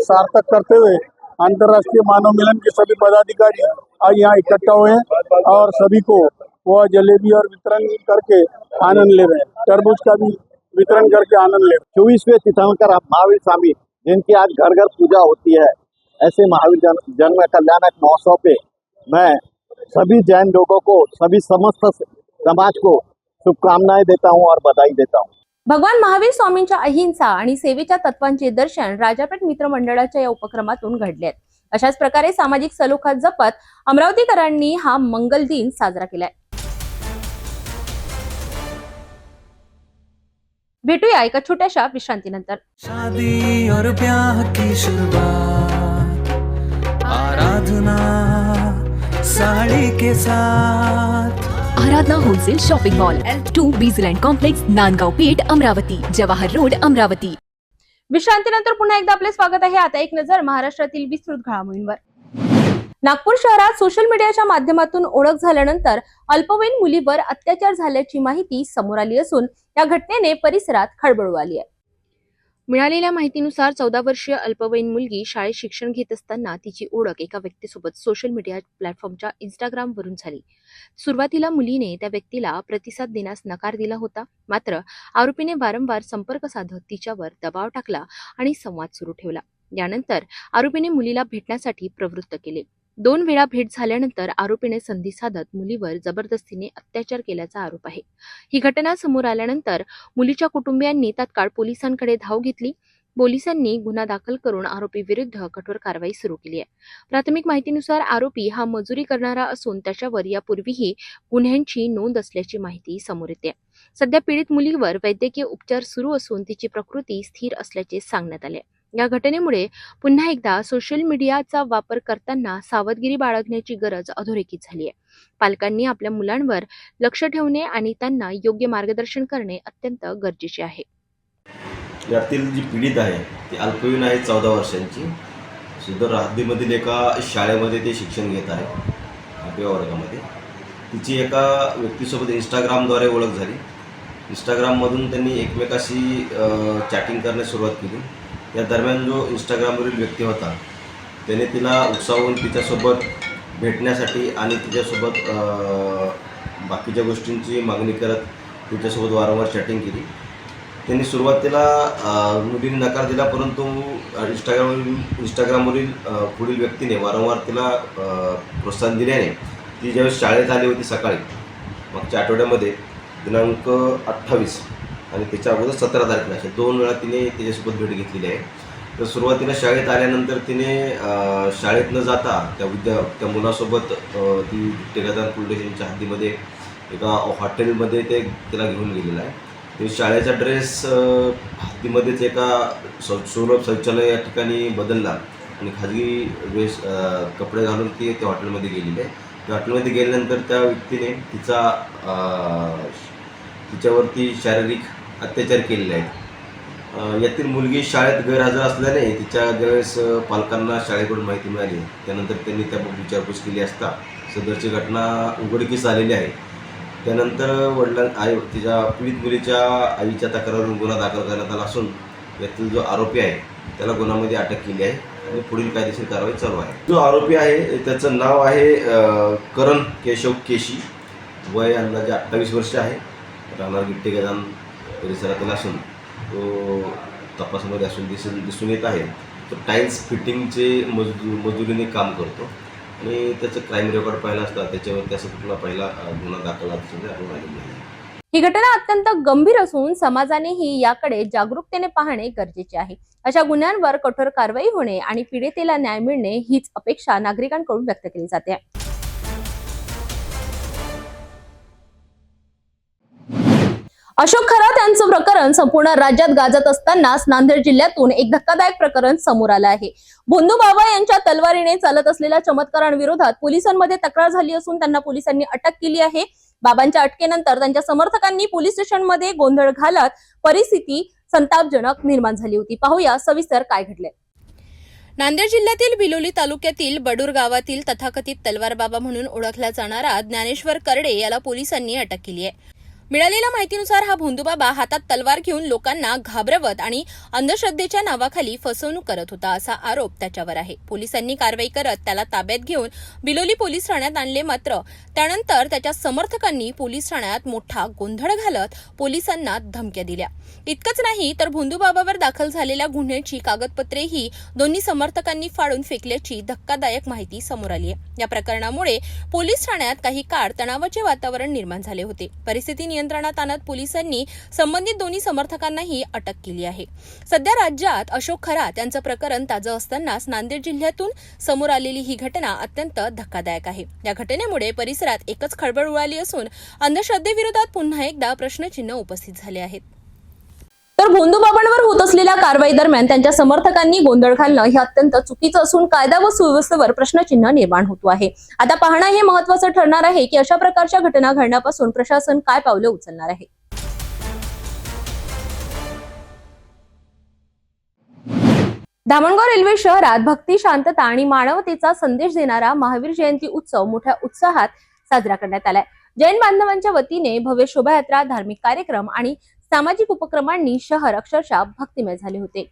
सार्थक करते हुए अंतर्राष्ट्रीय मानव मिलन के सभी पदाधिकारी आज यहाँ इकट्ठा हुए हैं और सभी को पोहा, जलेबी और वितरण करके आनंद ले रहे हैं। तरबूज का भी वितरण करके आनंद ले रहे हैं। 24वें तीर्थंकर महावीर स्वामी जिनकी आज घर घर पूजा होती है, ऐसे महावीर जन्म कल्याणक महोत्सव पे मैं सभी जैन लोगों को, सभी समस्त समाज को शुभकामनाएं देता हूं और बधाई देता हूं। भगवान महावीर स्वामींच्या अहिंसा आणि सेवेच्या तत्वांचे दर्शन राजापेठ मित्र मंडळाच्या या उपक्रमातून घडले आहेत। अशाच प्रकारे सामाजिक सलोखा जपत अमरावतीकरांनी हा मंगल दिन साजरा केलाय। भेटूया एका छोट्याशा विश्रांतीनंतर। शादी और ब्याह की शुरुआत आराधना साड़ी के साथ Aradhana wholesale shopping mall L2 Bizland complex Nandgaon Peth Amravati Jawahar road Amravati. विश्रांतीनंतर पुन्हा एकदा आपले स्वागत आहे. आता एक नजर महाराष्ट्रातील विस्तृत घडामोडींवर. नागपूर शहरात सोशल मीडियाच्या माध्यमातून ओळख झाल्यानंतर अल्पवयीन मुलीवर अत्याचार झाल्याची माहिती समोर आली असून या घटनेने परिसरात खळबळ उडाली आहे. मिळालेल्या माहितीनुसार 14 वर्षीय अल्पवयीन मुलगी शाळेत शिक्षण घेत असताना तिची ओळख एका व्यक्तीसोबत सोशल मीडिया प्लॅटफॉर्मच्या इंस्टाग्रामवरून झाली. सुरुवातीला मुलीने त्या व्यक्तीला प्रतिसाद देण्यास नकार दिला होता. मात्र आरोपीने वारंवार संपर्क साधत तिच्यावर दबाव टाकला आणि संवाद सुरू ठेवला. यानंतर आरोपीने मुलीला भेटण्यासाठी प्रवृत्त केले. 2 वेळा भेट झाल्यानंतर आरोपीने संधी साधत मुलीवर जबरदस्तीने अत्याचार केल्याचा आरोप आहे. ही घटना समोर आल्यानंतर मुलीच्या कुटुंबियांनी तात्काळ पोलिसांकडे धाव घेतली. पोलिसांनी गुन्हा दाखल करून आरोपी विरुद्ध कठोर कारवाई सुरू केली आहे. प्राथमिक माहितीनुसार आरोपी हा मजुरी करणारा असून त्याच्यावर यापूर्वीही गुन्ह्यांची नोंद असल्याची माहिती समोर येते. सध्या पीडित मुलीवर वैद्यकीय उपचार सुरू असून तिची प्रकृती स्थिर असल्याचे सांगण्यात आले. या घटनेमुळे पुन्हा एकदा सोशल मीडियाचा वापर करताना सावधगिरी बाळगण्याची गरज अधोरेखित झाली आहे. पालकांनी आपल्या मुलांवर लक्ष ठेवणे आणि त्यांना योग्य मार्गदर्शन करणे अत्यंत गरजेचे आहे. यातील जी पीडित आहे ती अल्पवयीन आहे, 14 वर्षांची. सदर हद्दीमधील एका शाळेमध्ये ते शिक्षण घेत आहे, 8व्या वर्गामध्ये. तिची एका व्यक्तीसोबत इंस्टाग्रामद्वारे ओळख झाली. इंस्टाग्राममधून त्यांनी एकमेकाशी चॅटिंग करण्यास सुरुवात केली. या दरम्यान जो इंस्टाग्रामवरील व्यक्ती होता त्याने तिला उत्साहून तिच्यासोबत भेटण्यासाठी आणि तिच्यासोबत बाकीच्या गोष्टींची मागणी करत तिच्यासोबत वारंवार चॅटिंग केली. त्यांनी सुरुवातीला मुलीने नकार दिला, परंतु इंस्टाग्रामवरील पुढील व्यक्तीने वारंवार तिला प्रोत्साहन दिल्याने ती ज्यावेळेस शाळेत आली होती सकाळी मागच्या आठवड्यामध्ये दिनांक 28 आणि त्याच्या अगोदर 17 तारखेला अशा 2 वेळा तिने तिच्यासोबत भेट घेतलेली आहे. तर सुरुवातीला शाळेत आल्यानंतर तिने शाळेत न जाता त्या मुलासोबत ती टेकादार पोलीस स्टेशनच्या हद्दीमध्ये एका हॉटेलमध्ये तिला घेऊन गेलेला आहे. ते शाळेचा ड्रेस हद्दीमध्येच एका सुलभ शौचालय या ठिकाणी बदलला आणि खाजगी कपडे घालून ती त्या हॉटेलमध्ये गेलेली आहे. त्या हॉटेलमध्ये गेल्यानंतर त्या व्यक्तीने तिच्यावरती शारीरिक अत्याचार केलेले आहेत. यातील मुलगी शाळेत गैरहजर असल्याने तिच्या ज्यावेळेस पालकांना शाळेकडून माहिती मिळाली त्यानंतर त्यांनी त्याबाबत विचारपूस केली असता सदरची घटना उघडकीस आलेली आहे. त्यानंतर तिच्या पीडित मुलीच्या आईच्या तक्रारीवरून गुन्हा दाखल करण्यात आला असून यातील जो आरोपी आहे त्याला गुन्ह्यामध्ये अटक केली आहे आणि पुढील कायदेशीर कारवाई चालू आहे. जो आरोपी आहे त्याचं नाव आहे करण केशव केशी, वय अंदाजे 28 वर्ष आहे, राहणार गिट्टे गजान परिसरातील असून तो तपासामध्ये दिसून येत आहे. तो टाईल्स फिटिंगचे मजुरीने काम करतो आणि त्याचं क्राईम रेकॉर्ड पाहिला असता त्याच्यावर त्याचा कुठला पहिला गुन्हा दाखल आढळून आलेला आहे. ही घटना अत्यंत गंभीर असून समाजानेही याकडे जागरूकतेने पाहणे गरजेचे आहे. अशा गुन्ह्यांवर कठोर कारवाई होणे आणि पीडितेला न्याय मिळणे हीच अपेक्षा नागरिकांकडून व्यक्त केली जाते. अशोक खरात यांचं प्रकरण संपूर्ण राज्यात गाजत असतानाच नांदेड जिल्ह्यातून एक धक्कादायक प्रकरण समोर आलं आहे. भोंदू बाबा यांच्या तलवारीने चालत असलेल्या चमत्कारांविरोधात पोलिसांमध्ये तक्रार झाली असून त्यांना पोलिसांनी अटक केली आहे. बाबांच्या अटकेनंतर त्यांच्या समर्थकांनी पोलीस स्टेशनमध्ये गोंधळ घालत परिस्थिती संतापजनक निर्माण झाली होती. पाहूया सविस्तर काय घडले. नांदेड जिल्ह्यातील बिलोली तालुक्यातील बडूर गावातील तथाकथित तलवार बाबा म्हणून ओळखला जाणारा ज्ञानेश्वर करडे याला पोलिसांनी अटक केली आहे. मिळालेल्या माहितीनुसार हा भोंदूबाबा हातात तलवार घेऊन लोकांना घाबरवत आणि अंधश्रद्धेच्या नावाखाली फसवणूक करत होता असा आरोप त्याच्यावर आहे. पोलिसांनी कारवाई करत त्याला ताब्यात घेऊन बिलोली पोलीस ठाण्यात आणले. मात्र त्यानंतर त्याच्या समर्थकांनी पोलीस ठाण्यात मोठा गोंधळ घालत पोलिसांना धमक्या दिल्या. इतकंच नाही तर भोंदूबाबावर दाखल झालेल्या गुन्ह्याची कागदपत्रेही दोन्ही समर्थकांनी फाडून फेकल्याची धक्कादायक माहिती समोर आली आहे. या प्रकरणामुळे पोलीस ठाण्यात काही काळ तणावाचे वातावरण निर्माण झाले होते. परिस्थिती नियंत्रणात आणत पोलिसांनी संबंधित दोन्ही समर्थकांनाही अटक केली आहे. सध्या राज्यात अशोक खरात यांचं प्रकरण ताजं असतानाच नांदेड जिल्ह्यातून समोर आलेली ही घटना अत्यंत धक्कादायक आहे. या घटनेमुळे परिसरात एकच खळबळ उडाली असून अंधश्रद्धेविरोधात पुन्हा एकदा प्रश्नचिन्ह उपस्थित झाले आहेत. तर भोंदूबाबांवर होत असलेल्या कारवाई दरम्यान त्यांच्या समर्थकांनी गोंधळ घालणं हे अत्यंत चुकीचं असून कायदा व सुव्यवस्थेवर प्रश्नचिन्ह निर्माण होतो आहे. आता पाहणं हे महत्त्वाचं ठरणार आहे की अशा प्रकारच्या घटना घडण्यापासून प्रशासन काय पावले उचलणार आहे. धामणगाव रेल्वे शहरात भक्ती, शांतता आणि मानवतेचा संदेश देणारा महावीर जयंती उत्सव मोठ्या उत्साहात साजरा करण्यात आलाय. जैन बांधवांच्या वतीने भव्य शोभायात्रा, धार्मिक कार्यक्रम आणि सामाजिक उपक्रमांनी शहर अक्षरशः भक्तिमय झाले होते.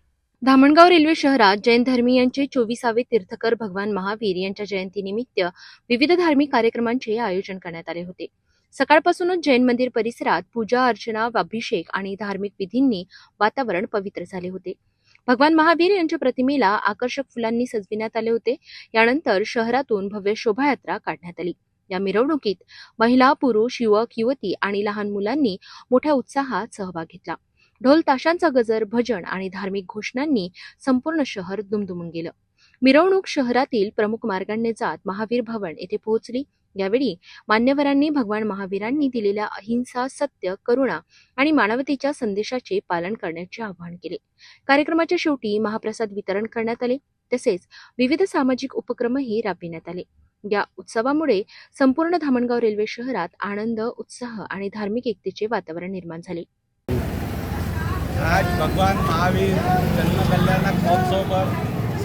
धामणगाव रेल्वे शहरात जैन धर्मीयांचे 24वे तीर्थकर भगवान महावीर यांच्या जयंतीनिमित्त विविध धार्मिक कार्यक्रमांचे आयोजन करण्यात आले होते. सकाळपासूनच जैन मंदिर परिसरात पूजा अर्चना, अभिषेक आणि धार्मिक विधींनी वातावरण पवित्र झाले होते. भगवान महावीर यांच्या प्रतिमेला आकर्षक फुलांनी सजविण्यात आले होते. यानंतर शहरातून भव्य शोभायात्रा काढण्यात आली. या मिरवणुकीत महिला, पुरुष, युवक, युवती आणि लहान मुलांनी मोठ्या उत्साहात सहभाग घेतला. ढोल ताशांचा गजर, भजन आणि धार्मिक घोषणांनी संपूर्ण शहर दुमदुमून गेलं. मिरवणूक शहरातील प्रमुख मार्गांनी जात महावीर भवन येथे पोहोचली. यावेळी मान्यवरांनी भगवान महावीरांनी दिलेल्या अहिंसा, सत्य, करुणा आणि मानवतेच्या संदेशाचे पालन करण्याचे आवाहन केले. कार्यक्रमाच्या शेवटी महाप्रसाद वितरण करण्यात आले. तसेच विविध सामाजिक उपक्रमही राबविण्यात आले. या उत्सवामुळे संपूर्ण धामणगाव रेल्वे शहरात आनंद, उत्साह आणि धार्मिक एकतेचे वातावरण निर्माण झाले. आज भगवान महावीर जन्म कल्याण महोत्सव पर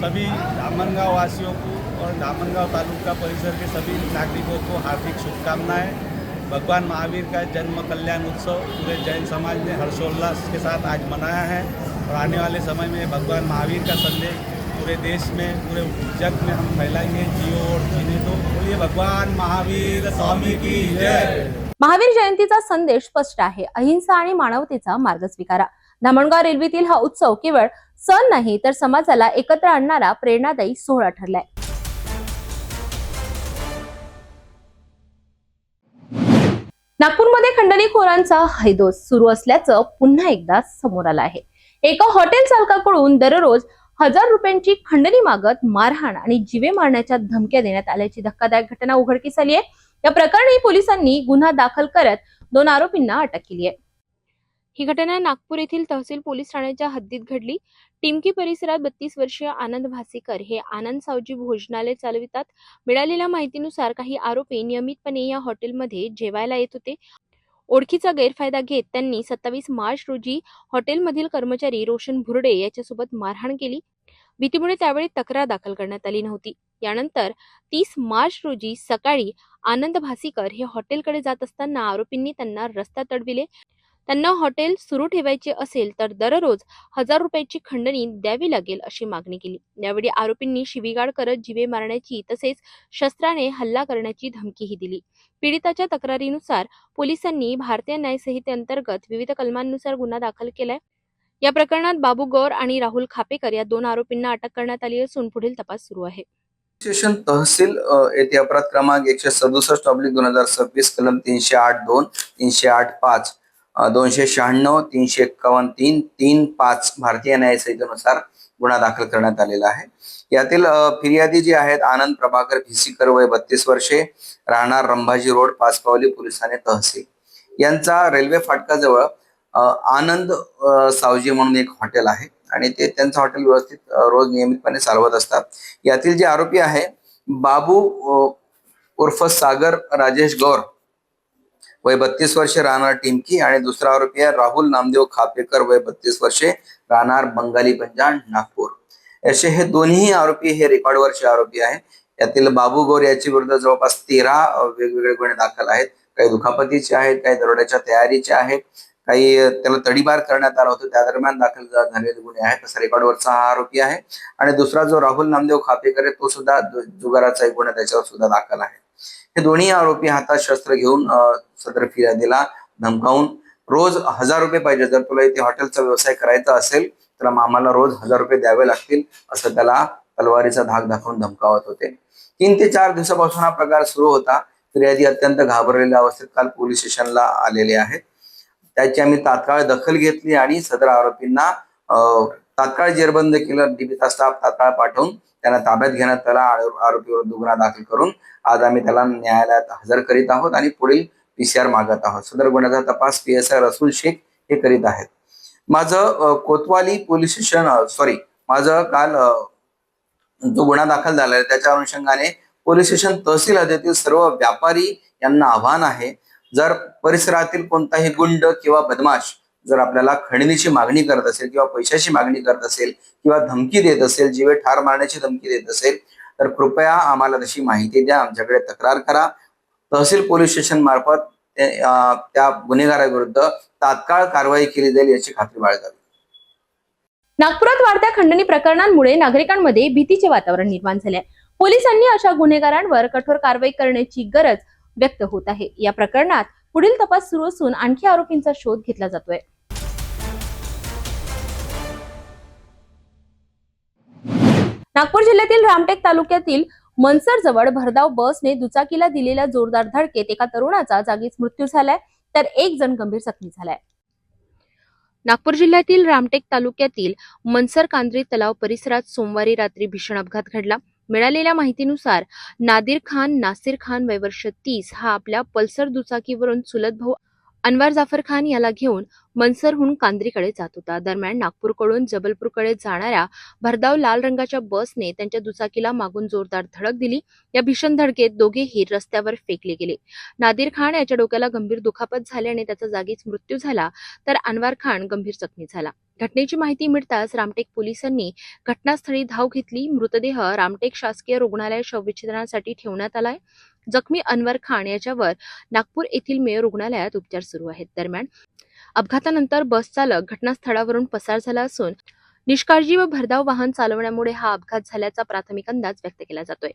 सभी धामणगांव वासियों को और धामणगांव तालुका परिसर के सभी नागरिकों को हार्दिक शुभकामनाएं। भगवान महावीर का जन्म कल्याण उत्सव पूरे जैन समाज ने हर्षोल्लास के साथ आज मनाया है और आने वाले समय में भगवान महावीर का संदेश पूरे देश में, पूरे जग में हम फैलाएंगे। जियो और जीने दो। बोलिए भगवान महावीर स्वामी की जय। महावीर जयंतीचा संदेश स्पष्ट आहे. अहिंसा आणि मानवतेचा मार्ग स्वीकारा. धामणगाव रेल्वेतील हा उत्सव केवळ सण नाही तर समाजाला एकत्र आणणारा प्रेरणादायी सोहळा ठरलाय. नागपूरमध्ये खंडणीखोरांचा हैदोस सुरू असल्याचं पुन्हा एकदा समोर आलं आहे. एका हॉटेल चालकाकडून दररोज 1000 रुपयांची खंडणी मागत मारहाण आणि जीवे मारण्याच्या धमक्या देण्यात आल्याची धक्कादायक घटना उघडकीस आली आहे. या प्रकरणी पोलिसांनी गुन्हा दाखल करत 2 आरोपींना अटक केली आहे. ही घटना नागपूर येथील तहसील पोलीस ठाण्याच्या हद्दीत घडली. टिमकी परिसरात 32 वर्षीय आनंद भासीकर हे आनंद सावजी भोजनालय चालवितात. मिळालेल्या माहितीनुसार काही आरोपी नियमितपणे या हॉटेलमध्ये जेवायला येत होते. ओळखीचा गैरफायदा घेत त्यांनी 27 मार्च रोजी हॉटेलमधील कर्मचारी रोशन भुर्डे याच्यासोबत मारहाण केली. भीतीमुळे त्यावेळी तक्रार दाखल करण्यात आली नव्हती. यानंतर 30 मार्च रोजी सकाळी आनंद भासीकर हे हॉटेलकडे जात असताना आरोपींनी त्यांना रस्त्यात अडविले. त्यांना हॉटेल सुरू ठेवायचे असेल तर दररोज 1000 रुपयाची खंडणी द्यावी लागेल अशी मागणी केली. यावेळी आरोपींनी शिवीगाळ करत जीवे मारण्याची तसेच शस्त्राने हल्ला करण्याची धमकीही दिली. पीडिताच्या तक्रारीनुसार पोलिसांनी भारतीय न्याय संहितेअंतर्गत विविध कलमांनुसार गुन्हा दाखल केलाय. या प्रकरणात बाबू गौर आणि राहुल खापेकर या 2 आरोपींना अटक करण्यात आली असून पुढील तपास सुरू आहे. स्टेशन तहसील येथे अपराध क्रमांक 167/2026 कलम 308(2), 308(5), 296, 351(3), 3(5) भारतीय न्याय संहितेनुसार गुन्हा दाखल करण्यात आलेला आहे. यातील फिर्यादी जे आहेत आनंद प्रभाकर भिसीकर वय 32 वर्षे, राहणार रंभाजी रोड, पाचपावली, पोलीस ठाणे तहसील, यांचा रेल्वे फाटकाजवळ आनंद सावजी म्हणून एक हॉटेल आहे आणि ते त्यांचं हॉटेल व्यवस्थित रोज नियमितपणे चालवत असतात. यातील जे आरोपी आहे बाबू उर्फ सागर राजेश गौर वय 32 वर्षे, राहणार टिमकी, आणि दुसरा आरोपी आहे राहुल नामदेव खापेकर वय 32 वर्षे, राहणार बंगाली पंजाब, नागपूर. असे हे दोन्ही आरोपी हे रेकॉर्डवरचे आरोपी आहेत. यातील बाबू गौर याच्या विरुद्ध जवळपास 13 वेगवेगळे गुन्हे दाखल आहेत. काही दुखापतीचे आहेत, काही दरोड्याच्या तयारीचे आहेत, काही त्याला तडीपार करण्यात आला होता त्या दरम्यान दाखल झालेले गुन्हे आहेत. तसा रेकॉर्डवरचा हा आरोपी आहे. आणि दुसरा जो राहुल नामदेव खापेकर आहे तो सुद्धा जुगाराचा एक गुन्हा त्याच्यावर सुद्धा दाखल आहे. हे दोन्ही आरोपी हातात शस्त्र घेऊन सदर फिर्यादीला धमकावून रोज 1000 रुपये पाहिजे, जर तुला इथे हॉटेलचा व्यवसाय करायचा असेल तर आम्हाला रोज 1000 रुपये द्यावे लागतील असं त्याला तलवारीचा धाक दाखवून धमकावत होते. 3 ते 4 दिवसापासून हा प्रकार सुरू होता. फिर्यादी अत्यंत घाबरलेल्या अवस्थेत काल पोलीस स्टेशनला आलेले आहेत. त्याची आम्ही तात्काळ दखल घेतली आणि सदर आरोपींना तात्काळ जेरबंद केलं. डीबीचा स्टाफ तात्काळ पाठवून त्यांना ताब्यात घेण्यात आला. आरोपीवर गुन्हा दाखल करून आज आम्ही त्याला न्यायालयात हजर करीत आहोत आणि पुढील PCR मागत आहोत. सदर गुन्ह्याचा तपास PSI रसूल शेख हे करीत आहेत. माझं कोतवाली पोलीस स्टेशन माझं काल जो गुन्हा दाखल झाला आहे त्याच्या अनुषंगाने पोलीस स्टेशन तहसील हद्दीतील सर्व व्यापारी यांना आव्हान आहे, जर परिसरातील कोणताही गुंड किंवा बदमाश जर आपल्याला खंडणीची मागणी करत असेल किंवा पैशाची मागणी करत असेल किंवा धमकी देत असेल, जीवे ठार मारण्याची धमकी देत असेल, तर कृपया आम्हाला तशी माहिती द्या, आमच्याकडे तक्रार करा. तहसील पोलीस स्टेशन मार्फत त्या गुन्हेगाराविरुद्ध तात्काळ कारवाई केली जाईल याची खात्री बाळगावी. नागपुरात वाढत्या खंडणी प्रकरणांमुळे नागरिकांमध्ये भीतीचे वातावरण निर्माण झाले आहे. पोलिसांनी अशा गुन्हेगारांवर कठोर कारवाई करण्याची गरज व्यक्त होत आहे. या प्रकरणात पुढील तपास सुरू असून आणखी आरोपींचा शोध घेतला जातोय. नागपूर जिल्ह्यातील रामटेक तालुक्यातील मनसर जवळ भरधाव बसने दुचाकीला दिलेल्या जोरदार धडकेत एका तरुणाचा जागीच मृत्यू झालाय, तर एक जण गंभीर जखमी झालाय. नागपूर जिल्ह्यातील रामटेक तालुक्यातील मनसर कांद्री तलाव परिसरात सोमवारी रात्री भीषण अपघात घडला. मिळालेल्या माहितीनुसार नासिर खान वय वर्ष 30 हा आपल्या पल्सर दुचाकीवरून चुलत भाऊ अनवर जाफर खान याला घेऊन मनसरहून कांद्रीकडे जात होता. दरम्यान नागपूरकडून जबलपूरकडे जाणाऱ्या भरधाव लाल रंगाच्या बसने त्यांच्या दुचाकीला मागून जोरदार धडक दिली. या भीषण धडकेत दोघेही रस्त्यावर फेकले गेले. नादिर खान याच्या डोक्याला गंभीर दुखापत झाल्याने त्याचा जागीच मृत्यू झाला, तर अनवर खान गंभीर जखमी झाला. घटनेची माहिती मिळताच रामटेक पोलिसांनी घटनास्थळी धाव घेतली. मृतदेह रामटेक शासकीय रुग्णालय शवविच्छेदनासाठी ठेवण्यात आलाय. जखमी अनवर खान याच्यावर नागपूर येथील मेयो रुग्णालयात उपचार सुरू आहेत. दरम्यान अपघातानंतर बस चालक घटनास्थळावरून पसार झाला असून निष्काळजी व भरधाव वाहन चालवण्यामुळे हा अपघात झाल्याचा प्राथमिक अंदाज व्यक्त केला जातोय.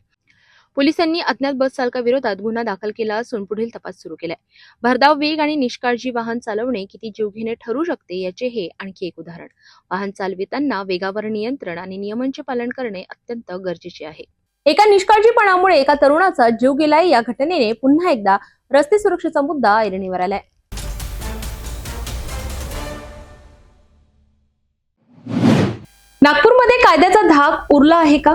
पोलिसांनी अज्ञात बस चालकाविरोधात गुन्हा दाखल केला असून पुढील तपास सुरू केलाय. भरधाव वेग आणि निष्काळजी वाहन चालवणे किती जीवघेणे ठरू शकते याचे हे आणखी एक उदाहरण. वाहन चालविताना वेगावर नियंत्रण आणि नियमांचे पालन करणे अत्यंत गरजेचे आहे. एका निष्काळजीपणामुळे एका तरुणाचा जीव गेलाय. या घटनेने पुन्हा एकदा रस्ते सुरक्षेचा मुद्दा ऐरणीवर आलाय. नागपूरमध्ये कायद्याचा धाक उरला आहे का?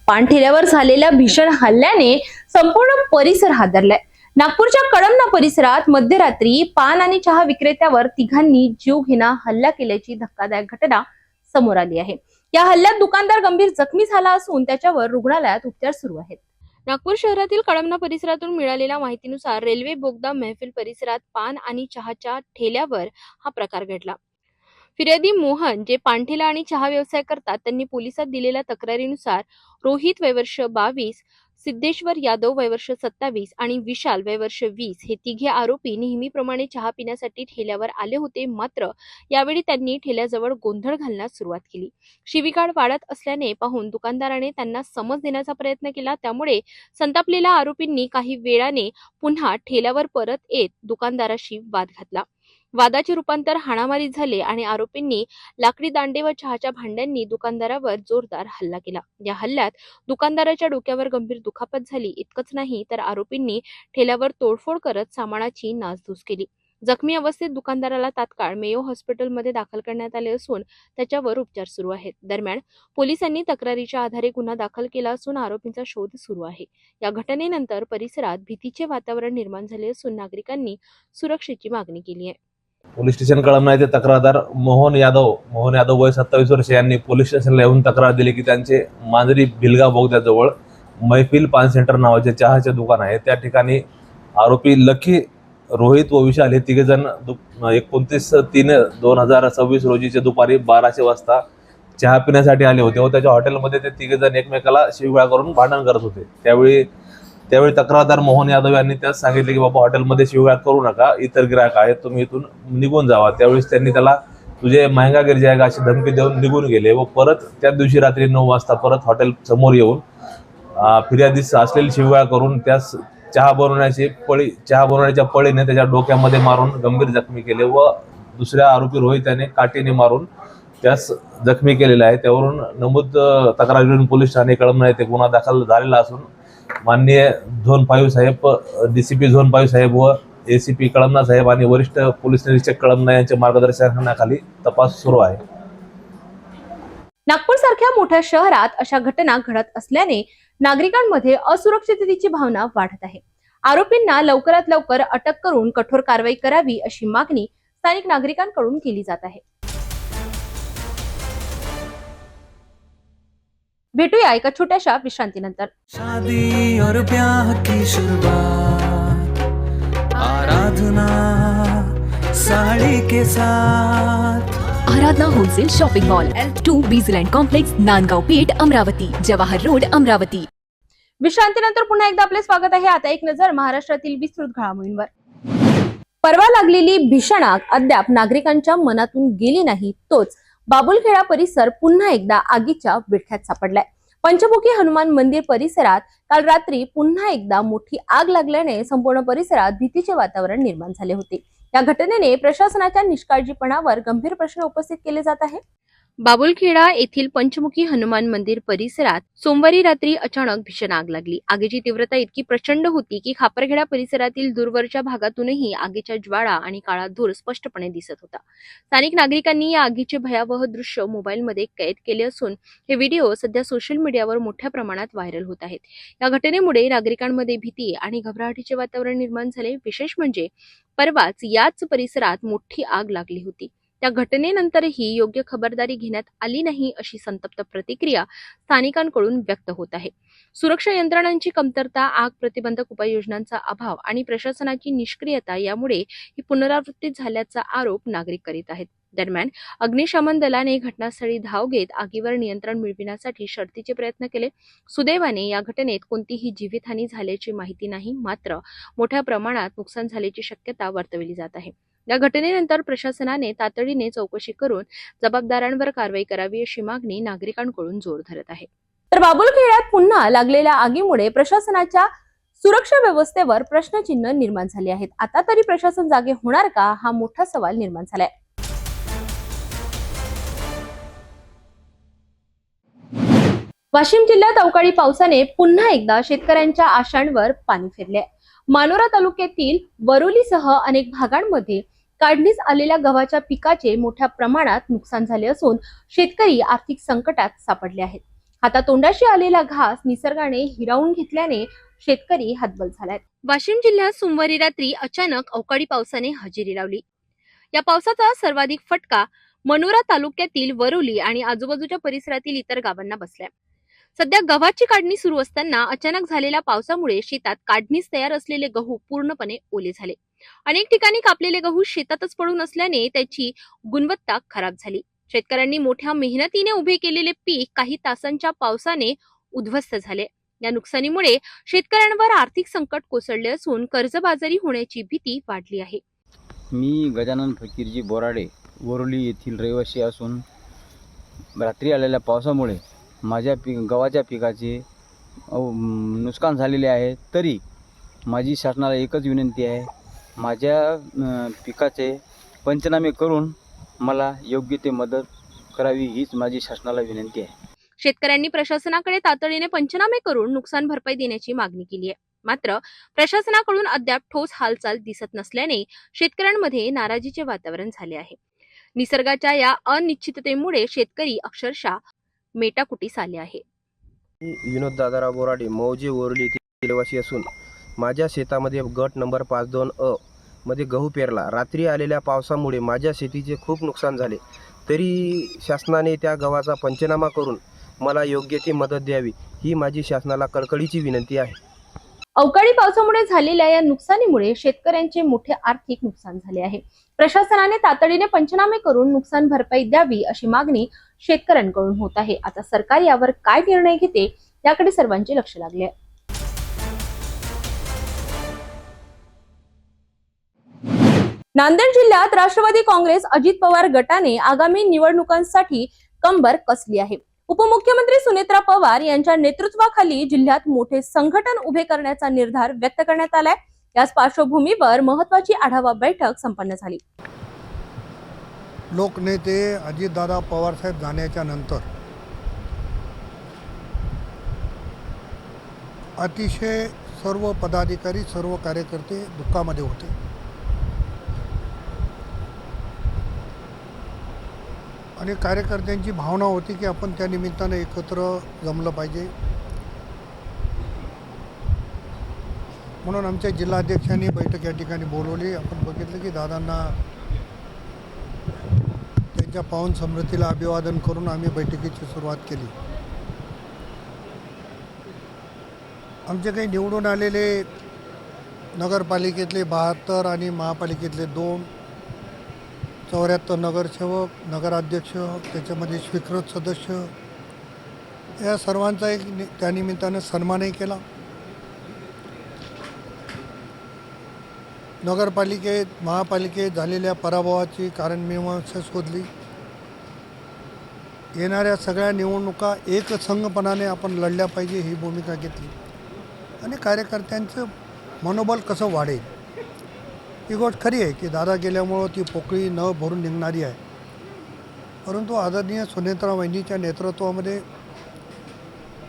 पानठेल्यावर झालेल्या भीषण हल्ल्याने संपूर्ण परिसर हादरलाय. नागपूरच्या कळमना परिसरात मध्यरात्री पान आणि चहा विक्रेत्यावर तिघांनी जीवघेणा हल्ला केल्याची धक्कादायक घटना समोर आली आहे. या हल्ल्यात दुकानदार गंभीर जखमी झाला असून त्याच्यावर रुग्णालयात उपचार सुरू आहेत. नागपूर शहरातील कळमना परिसरातून मिळालेल्या माहितीनुसार रेल्वे बोगदा महफिल परिसरात पान आणि चहाच्या ठेल्यावर हा प्रकार घडला. फिर्यादी मोहन जे पानठेला आणि चहा व्यवसाय करतात त्यांनी पोलिसात दिलेल्या तक्रारीनुसार रोहित वय वर्ष 22, सिद्धेश्वर यादव वय वर्ष 27 आणि विशाल वय वर्ष 20 हे तिघे आरोपी नेहमीप्रमाणे चहा पिण्यासाठी ठेल्यावर आले होते. मात्र यावेळी त्यांनी ठेल्याजवळ गोंधळ घालण्यास सुरुवात केली. शिवीगाळ वाढत असल्याने पाहून दुकानदाराने त्यांना समज देण्याचा प्रयत्न केला. त्यामुळे संतापलेल्या आरोपींनी काही वेळाने पुन्हा ठेल्यावर परत येत दुकानदाराशी वाद घातला. वादाचे रूपांतर हाणामारीत झाले आणि आरोपींनी लाकडी दांडे व चहाच्या भांड्यांनी दुकानदारावर जोरदार हल्ला केला. या हल्ल्यात दुकानदाराच्या डोक्यावर गंभीर दुखापत झाली. इतकंच नाही तर आरोपींनी ठेल्यावर तोडफोड करत सामानाची नासधूस केली. जखमी अवस्थेत दुकानदाराला तात्काळ मेयो हॉस्पिटलमध्ये दाखल करण्यात आले असून त्याच्यावर उपचार सुरू आहेत. दरम्यान पोलिसांनी तक्रारीच्या आधारे गुन्हा दाखल केला असून आरोपींचा शोध सुरू आहे. या घटनेनंतर परिसरात भीतीचे वातावरण निर्माण झाले असून नागरिकांनी सुरक्षेची मागणी केली आहे. पोलीस स्टेशन कळमना येथे तक्रारदार मोहन यादव वय 27 वर्ष यांनी पोलीस स्टेशनला येऊन तक्रार दिली की त्यांचे मांजरी भिलगा बोगद्याजवळ मैफिल पान सेंटर नावाचे चहाचे दुकान आहे. त्या ठिकाणी आरोपी लकी, रोहित व विशाल हे तिघे जण 29/3/2026 रोजीचे दुपारी 1200 वाजता चहा पिण्यासाठी आले होते व त्याच्या हॉटेलमध्ये ते तिघे जण एकमेकाला शिवीगाळ करून भांडण करत होते. त्यावेळी तक्रारदार मोहन यादव यांनी त्यास सांगितले की बाबा हॉटेलमध्ये शिवीगाळ करू नका, इतर गिरायक आहेत, तुम्ही इथून निघून जावा. त्यावेळेस त्यांनी त्याला तुझे महंगा गिर जाएगा अशी धमकी देऊन निघून गेले व परत त्या दिवशी रात्री 9 वाजता परत हॉटेल समोर येऊन फिर्यादीस असलेली शिवीगाळ करून त्यास चहा बनवण्याच्या पळीने त्याच्या डोक्यामध्ये मारून गंभीर जखमी केले व दुसऱ्या आरोपी रोहित याने काठीने मारून त्यास जखमी केलेला आहे. त्यावरून नमूद तक्रारीवरून पोलीस ठाणे कळमना येथे गुन्हा दाखल झालेला असून माननीय झोन 5 साहेब, DCP झोन 5 साहेब व ACP कळमना साहेब आणि वरिष्ठ पोलीस निरीक्षक कळमना यांच्या मार्गदर्शनाखाली तपास सुरू आहे. नागपूर सारख्या मोठ्या शहरात अशा घटना घडत असल्याने नागरिकांमध्ये असुरक्षिततेची भावना वाढत आहे. आरोपींना लवकरात लवकर अटक करून कठोर कारवाई करावी अशी मागणी स्थानिक नागरिकांकडून केली जात आहे. भेटूया एका छोट्याशा विश्रांतीनंतर. शादी और ब्याह की शुरुआत, आराधना साड़ी के साथ. Aradhana wholesale shopping mall, L2 Bizland complex, Nandgaon Peth, Amravati, Jawahar road, Amravati. विश्रांतीनंतर पुन्हा एकदा आपले स्वागत आहे. आता एक नजर महाराष्ट्रातील विस्तृत घडामोडींवर. परवा लागलेली भीषण आग अद्याप नागरिकांच्या मनातून गेली नाही, तोच बाबुलखेडा परिसर पुन्हा एकदा आगीच्या विळख्यात सापडलाय. पंचमुखी हनुमान मंदिर परिसरात काल रात्री पुन्हा एकदा मोठी आग लागल्याने संपूर्ण परिसरात भीतीचे वातावरण निर्माण झाले होते. या घटनेने प्रशासनाच्या निष्काळजीपणावर गंभीर प्रश्न उपस्थित केले जात आहे. बाबुलखेडा येथील पंचमुखी हनुमान मंदिर परिसरात सोमवारी रात्री अचानक भीषण आग लागली. आगीची तीव्रता इतकी प्रचंड होती की खापरखेडा परिसरातील दूरवरच्या भागातूनही आगीच्या ज्वाळा आणि काळा धूर स्पष्टपणे दिसत होता. स्थानिक नागरिकांनी या आगीचे भयावह दृश्य मोबाईलमध्ये कैद केले असून हे व्हिडिओ सध्या सोशल मीडियावर मोठ्या प्रमाणात व्हायरल होत आहेत. या घटनेमुळे नागरिकांमध्ये भीती आणि घबराटीचे वातावरण निर्माण झाले. विशेष म्हणजे परवाच याच परिसरात मोठी आग लागली होती. त्या घटनेनंतरही योग्य खबरदारी घेण्यात आली नाही अशी संतप्त प्रतिक्रिया स्थानिकांकडून व्यक्त होत आहे. सुरक्षा यंत्रणांची कमतरता, आग प्रतिबंधक उपाययोजनांचा अभाव आणि प्रशासनाची निष्क्रियता यामुळे ही पुनरावृत्ती झाल्याचा आरोप नागरिक करीत आहेत. दरम्यान अग्निशमन दलाने घटनास्थळी धाव घेत आगीवर नियंत्रण मिळविण्यासाठी शर्थीचे प्रयत्न केले. सुदैवाने या घटनेत कोणतीही जीवितहानी झाल्याची माहिती नाही, मात्र मोठ्या प्रमाणात नुकसान झाल्याची शक्यता वर्तवली जात आहे. या घटनेनंतर प्रशासनाने तातडीने चौकशी करून जबाबदारांवर कारवाई करावी अशी मागणी नागरिकांकडून जोर धरत आहे. तर बाबुलखेड्यात पुन्हा लागलेल्या आगीमुळे प्रशासनाच्या सुरक्षा व्यवस्थेवर प्रश्नचिन्ह निर्माण झाले आहेत. आता तरी प्रशासन जागे होणार का, हा मोठा सवाल निर्माण झालाय. वाशिम जिल्ह्यात अवकाळी पावसाने पुन्हा एकदा शेतकऱ्यांच्या आशांवर पाणी फेरले. मानोरा तालुक्यातील वरोलीसह अनेक भागांमध्ये काढणीस आलेल्या गव्हाच्या पिकाचे मोठ्या प्रमाणात नुकसान झाले असून शेतकरी आर्थिक संकटात सापडले आहेत. हातातोंडाशी आलेला घास निसर्गाने हिरावून घेतल्याने शेतकरी हतबल झालाय. वाशिम जिल्ह्यात सोमवारी रात्री अचानक अवकाळी पावसाने हजेरी लावली. या पावसाचा सर्वाधिक फटका मानोरा तालुक्यातील वरोली आणि आजूबाजूच्या परिसरातील इतर गावांना बसलाय. सध्या गव्हाची काढणी सुरू असताना अचानक झालेल्या पावसामुळे शेतात काढणीस तयार असलेले गहू पूर्णपणे ओले झाले. अनेक ठिकाणी कापलेले गहू शेतातच पडून असल्याने त्याची गुणवत्ता खराब झाली. शेतकऱ्यांनी मोठ्या मेहनतीने उभे केलेले पीक काही तासांच्या पावसाने उद्ध्वस्त झाले. या नुकसानीमुळे शेतकऱ्यांवर आर्थिक संकट कोसळले असून कर्जबाजारी होण्याची भीती वाढली आहे. मी गजानन फकीरजी बोराडे वरोली येथील रहिवासी असून रात्री आलेल्या पावसामुळे माझ्या गव्हाच्या पिकाचे नुकसान झालेले आहे. तरी माझी शासनाला एकच विनंती आहे, माझ्या पिकाचे पंचनामे करून मला योग्य ते मदत करावी, हीच माझी शासनाला विनंती आहे. शेतकऱ्यांनी प्रशासनाकडे तातडीने पंचनामे करून नुकसान भरपाई देण्याची मागणी केली आहे. मात्र प्रशासनाकडून अद्याप ठोस हालचाल दिसत नसल्याने शेतकऱ्यांमध्ये नाराजीचे वातावरण झाले आहे. निसर्गाच्या या अनिश्चिततेमुळे शेतकरी अक्षरशः मेटाकुटीस आले आहे. विनोद दादाराव बोराडे मौजे वरोली येथील रहिवासी असून माझ्या शेतामध्ये गट नंबर 52A मध्ये गहू पेरला. रात्री आलेल्या पावसामुळे माझ्या शेतीचे खूप नुकसान झाले. तरी शासनाने त्या गव्हाचा पंचनामा करून मला योग्य ती मदत द्यावी, ही माझी शासनाला कळकळीची विनंती आहे. अवकाळी पावसामुळे झालेल्या या नुकसानीमुळे शेतकऱ्यांचे मोठे आर्थिक नुकसान झाले आहे. प्रशासनाने तातडीने पंचनामे करून नुकसान भरपाई द्यावी अशी मागणी शेतकऱ्यांकडून होत आहे. आता सरकार यावर काय निर्णय घेते याकडे सर्वांचे लक्ष लागले आहे. नांदेड जिल्ह्यात राष्ट्रवादी काँग्रेस अजित पवार गटाने आगामी निवडणुकांसाठी कंबर कसली आहे. उपमुख्यमंत्री सुनेत्रा पवार यांच्या नेतृत्वाखाली जिल्ह्यात मोठे संघटन उभे करण्याचा निर्धार व्यक्त करण्यात आलाय. याच पार्श्वभूमीवर महत्त्वाची आढावा बैठक संपन्न झाली. लोकनेते अजितदादा पवारसाहेब जाण्याच्या नंतर अतिशय सर्व पदाधिकारी, सर्व कार्यकर्ते दुःखामध्ये होते. आणि कार्यकर्त्यांची भावना होती की आपण त्या निमित्तानं एकत्र जमलं पाहिजे. म्हणून आमच्या जिल्हाध्यक्षांनी बैठक या ठिकाणी बोलवली. आपण बघितलं की दादांना त्यांच्या पावन स्मृतीला अभिवादन करून आम्ही बैठकीची सुरुवात केली. आमचे काही निवडून आलेले नगरपालिकेतले 72 आणि महापालिकेतले 2, 74 नगरसेवक, नगराध्यक्ष, त्याच्यामध्ये स्वीकृत सदस्य, या सर्वांचा एक त्यानिमित्तानं सन्मानही केला. नगरपालिकेत, महापालिकेत झालेल्या पराभवाची कारणमीमांसा शोधली. येणाऱ्या सगळ्या निवडणुका एकसंघपणाने आपण लढल्या पाहिजे ही भूमिका घेतली आणि कार्यकर्त्यांचं मनोबल कसं वाढेल ही गोष्ट खरी आहे की दादा गेल्यामुळं ती पोकळी न भरून निघणारी आहे. परंतु आदरणीय सुनेत्रा वहिनीच्या नेतृत्वामध्ये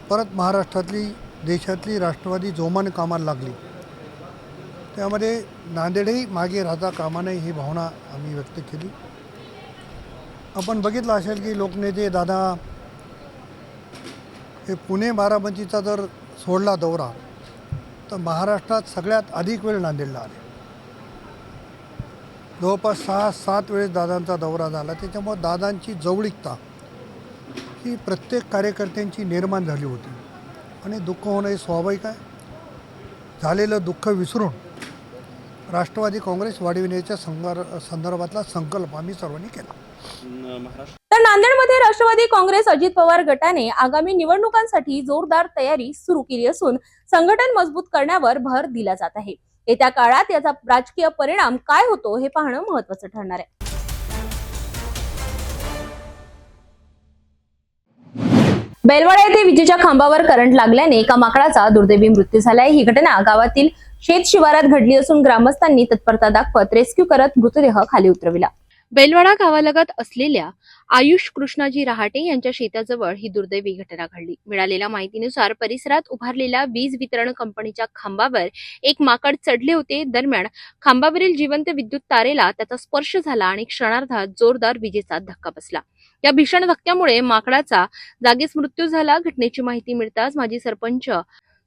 परत महाराष्ट्रातली, देशातली राष्ट्रवादी जोमाने कामाला लागली. त्यामध्ये नांदेडही मागे राहता कामा नये ही भावना आम्ही व्यक्त केली. आपण बघितलं असेल की लोकनेते दादा हे पुणे बारामतीचा जर सोडला दौरा तर महाराष्ट्रात सगळ्यात अधिक वेळ नांदेडला आले. जवळपास 6-7 वेळेस दादांचा दौरा झाला. त्याच्यामुळे दादांची जवळीकता ही प्रत्येक कार्यकर्त्यांची निर्माण झाली होती आणि दुःख होणं हे स्वाभाविक आहे. झालेलं दुःख विसरून राष्ट्रवादी काँग्रेस वाढविण्याच्या संदर्भातला संकल्प आम्ही सर्वांनी केला. तर नांदेडमध्ये राष्ट्रवादी काँग्रेस अजित पवार गटाने आगामी निवडणुकांसाठी जोरदार तयारी सुरू केली असून संघटन मजबूत करण्यावर भर दिला जात आहे. येत्या काळात याचा राजकीय परिणाम काय होतो हे पाहणं महत्त्वाचं ठरणार आहे. बेलवाडा येथे विजेच्या खांबावर करंट लागल्याने एका माकडाचा दुर्दैवी मृत्यू झालाय. ही घटना गावातील शेत शिवारात घडली असून ग्रामस्थांनी तत्परता दाखवत रेस्क्यू करत मृतदेह खाली उतरविला. बेलवाडा गावालगत असलेल्या आयुष कृष्णाजी रहाटे यांच्या शेताजवळ ही दुर्दैवी घटना घडली. मिळालेल्या माहितीनुसार परिसरात उभारलेल्या वीज वितरण कंपनीच्या खांबावर एक माकड चढले होते. दरम्यान खांबावरील जिवंत विद्युत तारेला त्याचा स्पर्श झाला आणि क्षणार्धात जोरदार विजेचा धक्का बसला. या भीषण धक्क्यामुळे माकडाचा जागीच मृत्यू झाला. घटनेची माहिती मिळताच माजी सरपंच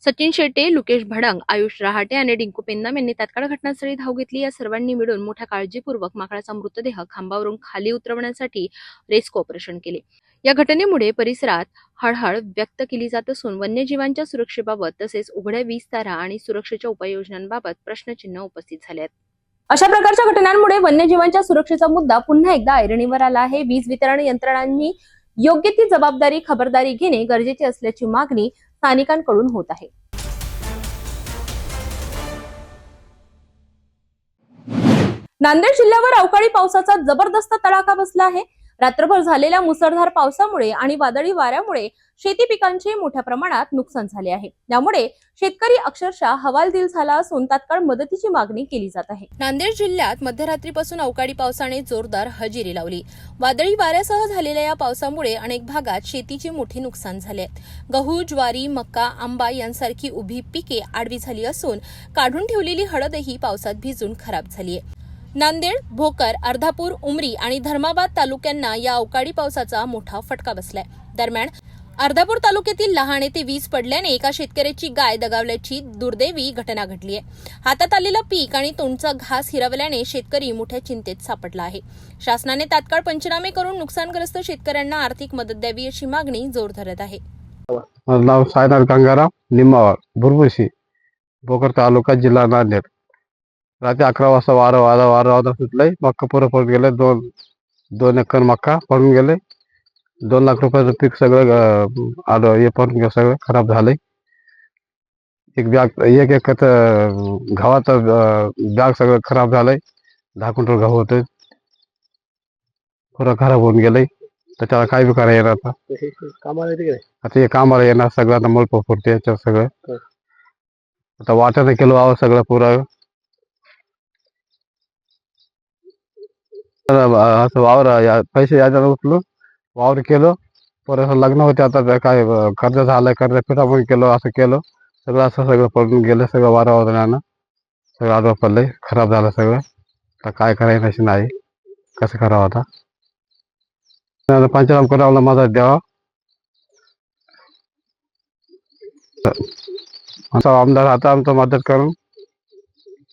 सचिन शेटे, लुकेश भडंग, आयुष रहाटे आणि डिंकू पेन्नाम यांनी तात्काळ घटनास्थळी धाव घेतली. या सर्वांनी मिळून मोठ्या काळजीपूर्वक माकडाचा मृतदेह खांबावरून खाली उतरवण्यासाठी रेस्क्यू ऑपरेशन केले. या घटनेमुळे परिसरात हळहळ व्यक्त केली जात असून वन्यजीवांच्या सुरक्षेबाबत तसेच उघड्या वीज तारा आणि सुरक्षेच्या उपाययोजनांबाबत प्रश्नचिन्ह उपस्थित झाले आहेत. अशा प्रकारच्या घटनांमुळे वन्यजीवांच्या सुरक्षेचा मुद्दा पुन्हा एकदा ऐरणीवर आला आहे. वीज वितरण यंत्रणांनी योग्य ती जबाबदारी, खबरदारी घेणे गरजेचे असल्याची मागणी स्थानिकांकडून होत आहे. नांदेड जिल्ह्यावर अवकाळी पावसाचा जबरदस्त तडाखा बसला आहे. रात्रभर झालेल्या मुसळधार पावसामुळे आणि वादळी वाऱ्यामुळे शेती पिकांचे मोठ्या प्रमाणात नुकसान झाले आहे. त्यामुळे शेतकरी अक्षरशः हवालदिल झाला असून तात्काळ मदतीची मागणी केली जात आहे. नांदेड जिल्ह्यात मध्यरात्रीपासून अवकाळी पावसाने जोरदार हजेरी लावली. वादळी वाऱ्यासह झालेल्या या पावसामुळे अनेक भागात शेतीचे मोठे नुकसान झाले. गहू, ज्वारी, मका, आंबा यांसारखी उभी पिके आडवी झाली असून काढून ठेवलेली हळदही पावसात भिजून खराब झाली आहे. नांदेड, भोकर, अर्धापूर, उमरी आणि धर्माबाद तालुक्यांना या अवकाळी पावसाचा मोठा फटका बसलाय. दरम्यान अर्धापूर तालुक्यातील लहान येथे वीज पडल्याने एका शेतकऱ्याची गाय दगावल्याची दुर्दैवी घटना घडली आहे. हातात आलेलं पीक आणि तोंडचा घास हिरवल्याने शेतकरी मोठ्या चिंतेत सापडला आहे. शासनाने तात्काळ पंचनामे करून नुकसानग्रस्त शेतकऱ्यांना आर्थिक मदत द्यावी अशी मागणी जोर धरत आहे. माझं नाव सायनाथ गंगाराम निंबावार, बुरबुशी, भोकर तालुका, जिल्हा नांदेड. रात्री 11 वाजता वारं सुटलंय. मक्का पुरं पडून गेले. 2 एकर मक्का पडून गेले. 2 लाख रुपयाचं पीक सगळं आलं, हे पडून सगळं खराब झालंय. एक एकर गव्हाचं बॅग सगळं खराब झालंय. 10 क्विंटल गहू होते, पुरं खराब होऊन गेलंय. त्याच्याला काय बी करायला येणार आता हे कामाला येणार सगळं. आता मळप फुटते याच्यावर सगळं. आता वाट्यानं केलं वावं सगळं पुरं. असं वावर पैसे याच्याला उचलून वावर केलं. परत लग्न होते, आता काय कर्ज झालंय, कर्ज पिठामध्ये केलं, असं केलं सगळं. असं सगळं पडून गेलं सगळं. वाऱ्यानं सगळं आडवं पडलंय, खराब झालं सगळं. आता काय करायचं अशी नाही, कसं करावं आता. पंचनामा करावं, मदत द्यावा. आमचा आमदार आता आमचं मदत करून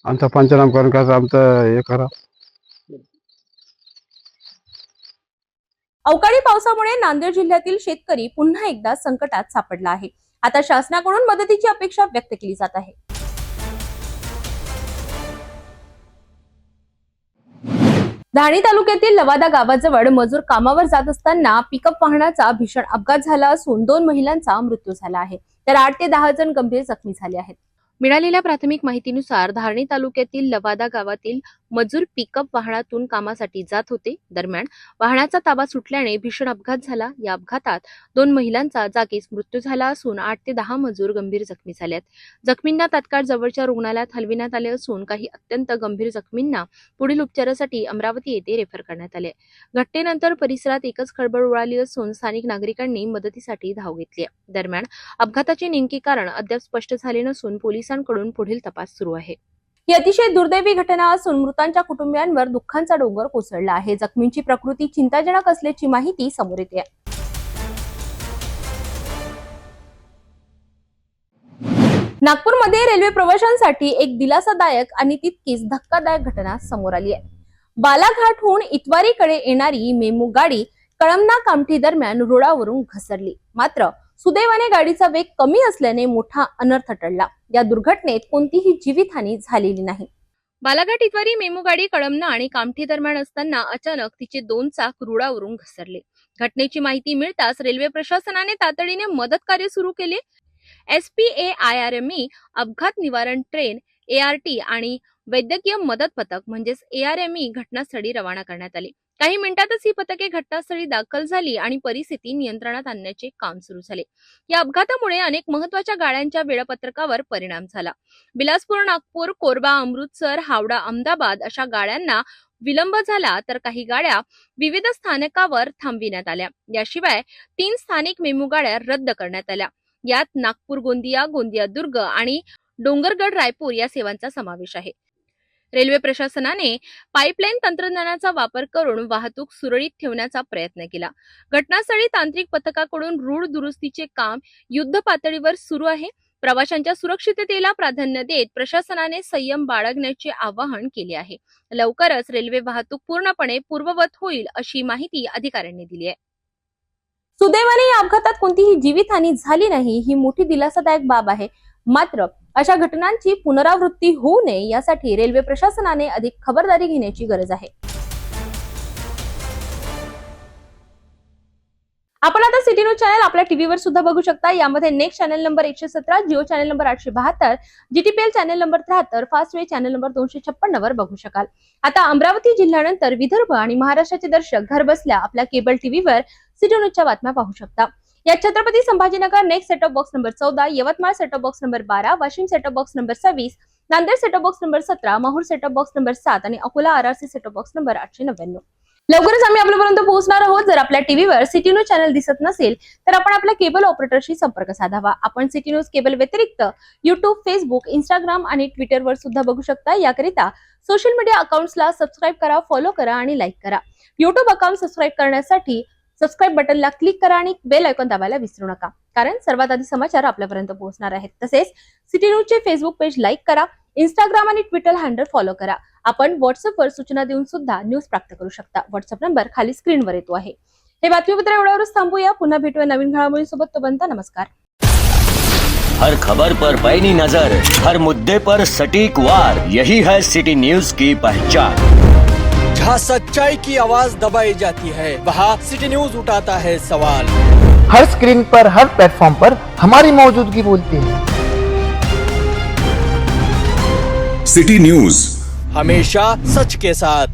आमचा पंचनामा करून कसं आमचं हे करा. अवकाळी पावसामुळे नांदेड जिल्ह्यातील शेतकरी पुन्हा एकदा संकटात सापडला आहे. आता शासनाकडून मदतीची अपेक्षा व्यक्त केली जात आहे. धारणी तालुक्यातील लवादा गावाजवळ मजूर कामावर जात असताना पिकअप वाहनाचा भीषण अपघात झाला असून 2 महिलांचा मृत्यू झाला आहे, तर 8 ते 10 जण गंभीर जखमी झाले आहेत. मिळालेल्या प्राथमिक माहितीनुसार धारणी तालुक्यातील लवादा गावातील मजूर पिकअप वाहनातून कामासाठी जात होते. दरम्यान वाहनाचा ताबा सुटल्याने भीषण अपघात झाला. या अपघातात 2 महिलांचा जागीच मृत्यू झाला असून 8 ते 10 मजूर गंभीर जखमी झाले आहेत. जखमींना तात्काळ जवळच्या रुग्णालयात हलविण्यात आले असून काही अत्यंत गंभीर जखमींना पुढील उपचारासाठी अमरावती येथे रेफर करण्यात आले. घटनेनंतर परिसरात एकच खळबळ उडाली असून स्थानिक नागरिकांनी मदतीसाठी धाव घेतली आहे. दरम्यान अपघाताचे नेमके कारण अद्याप स्पष्ट झाले नसून पोलिसांकडून पुढील तपास सुरू आहे. ही अतिशय दुर्दैवी घटना असून मृतांच्या कुटुंबियांवर दुःखाचा डोंगर कोसळला आहे. जखमींची प्रकृती चिंताजनक असल्याची माहिती समोर येते. नागपूरमध्ये रेल्वे प्रवाशांसाठी एक दिलासादायक आणि तितकीच धक्कादायक घटना समोर आली आहे. बालाघाटहून इतवारीकडे येणारी मेमू गाडी कळमना कामठी दरम्यान रुळावरून घसरली. मात्र सुदैवाने गाडीचा वेग कमी असल्याने मोठा अनर्थ टळला. या दुर्घटनेत कोणतीही जीवितहानी झालेली नाही. बालाघाट इतवारी मेमू गाडी कळमना आणि कामठी दरम्यान असताना अचानक तिचे 2 चाक रुळावरून घसरले. घटनेची माहिती मिळताच रेल्वे प्रशासनाने तातडीने मदत कार्य सुरू केले. SPAIRME अपघात निवारण ट्रेन, ART आणि वैद्यकीय मदत पथक म्हणजेच ARME घटनास्थळी रवाना करण्यात आले. काही मिनिटातच ही पथके घटनास्थळी दाखल झाली आणि परिस्थिती नियंत्रणात आणण्याचे काम सुरू झाले. या अपघातामुळे अनेक महत्त्वाच्या गाड्यांच्या वेळापत्रकावर परिणाम झाला. बिलासपूर, नागपूर, कोरबा, अमृतसर, हावडा, अहमदाबाद अशा गाड्यांना विलंब झाला, तर काही गाड्या विविध स्थानकावर थांबविण्यात आल्या. याशिवाय 3 स्थानिक मेमू गाड्या रद्द करण्यात आल्या. यात नागपूर गोंदिया, गोंदिया दुर्ग आणि डोंगरगड रायपूर या सेवांचा समावेश आहे. रेल्वे प्रशासनाने पाईपलाईन तंत्रज्ञानाचा वापर करून वाहतूक सुरळीत ठेवण्याचा प्रयत्न केला. घटनास्थळी तांत्रिक पथकाकडून रूळ दुरुस्तीचे काम युद्ध पातळीवर सुरू आहे. प्रवाशांच्या सुरक्षिततेला प्राधान्य देत प्रशासनाने संयम बाळगण्याचे आवाहन केले आहे. लवकरच रेल्वे वाहतूक पूर्णपणे पूर्ववत होईल अशी माहिती अधिकाऱ्यांनी दिली आहे. सुदैवाने या अपघातात कोणतीही जीवितहानी झाली नाही, ही मोठी दिलासादायक बाब आहे. मात्र अशा घटनांची पुनरावृत्ती होऊ नये यासाठी रेल्वे प्रशासनाने अधिक खबरदारी घेण्याची गरज आहे. आपण आता सिटी न्यूज चॅनल आपल्या टीव्हीवर सुद्धा बघू शकता. यामध्ये next channel number 117, Jio channel number 872, GTPL channel number 73, Fastway channel number 256 वर बघू शकाल. आता अमरावती जिल्ह्यानंतर विदर्भ आणि महाराष्ट्राचे दर्शक घर बसल्या आपल्या केबल टीव्हीवर सिटी न्यूजच्या बातम्या पाहू शकता. या Chhatrapati Sambhajinagar next setup box number 14, Yavatmal setup box number 12, Washim setup box number 26, Nanded setup box number 17, Mahur setup box number 7 आणि Akola RRC setup box number 899. लवकरच आम्ही आपल्यापर्यंत पोहोचणार आहोत. जर आपल्या टीव्हीवर सिटी न्यूज चॅनल दिसत नसेल तर आपण आपल्या केबल ऑपरेटरशी संपर्क साधावा. आपण सिटी न्यूज केबल व्यतिरिक्त YouTube, Facebook, Instagram आणि ट्विटरवर सुद्धा बघू शकता. याकरिता सोशल मीडिया अकाउंट्सला सबस्क्राईब करा, फॉलो करा आणि लाईक करा. YouTube अकाउंट सबस्क्राईब करण्यासाठी सबस्क्राईब बटनला क्लिक करा आणि बेल आयकॉन दाबायला विसरू नका, कारण सर्वात आधी समाचार आपल्यापर्यंत पोहोचणार आहेत. तसेच सिटी न्यूजचे फेसबुक पेज लाईक करा, Instagram आणि ट्विटर हँडल फॉलो करा. आपण व्हॉट्सअपवर सूचना देऊन सुद्धा न्यूज प्राप्त करू शकता. व्हॉट्सअप नंबर खाली स्क्रीनवर येतो आहे. हे बातमीपत्र एवढ्यावरच थांबूया. पुन्हा भेटूया नवीन घडामोडींसोबत. तोपर्यंत नमस्कार. हर खबर पर पैनी नजर, हर मुद्दे पर सटीक वार, यही है सिटी न्यूज की पहचान। जहाँ सच्चाई की आवाज दबाई जाती है, वहाँ सिटी न्यूज उठाता है सवाल। हर स्क्रीन पर, हर प्लेटफॉर्म पर हमारी मौजूदगी बोलती है। सिटी न्यूज हमेशा सच के साथ।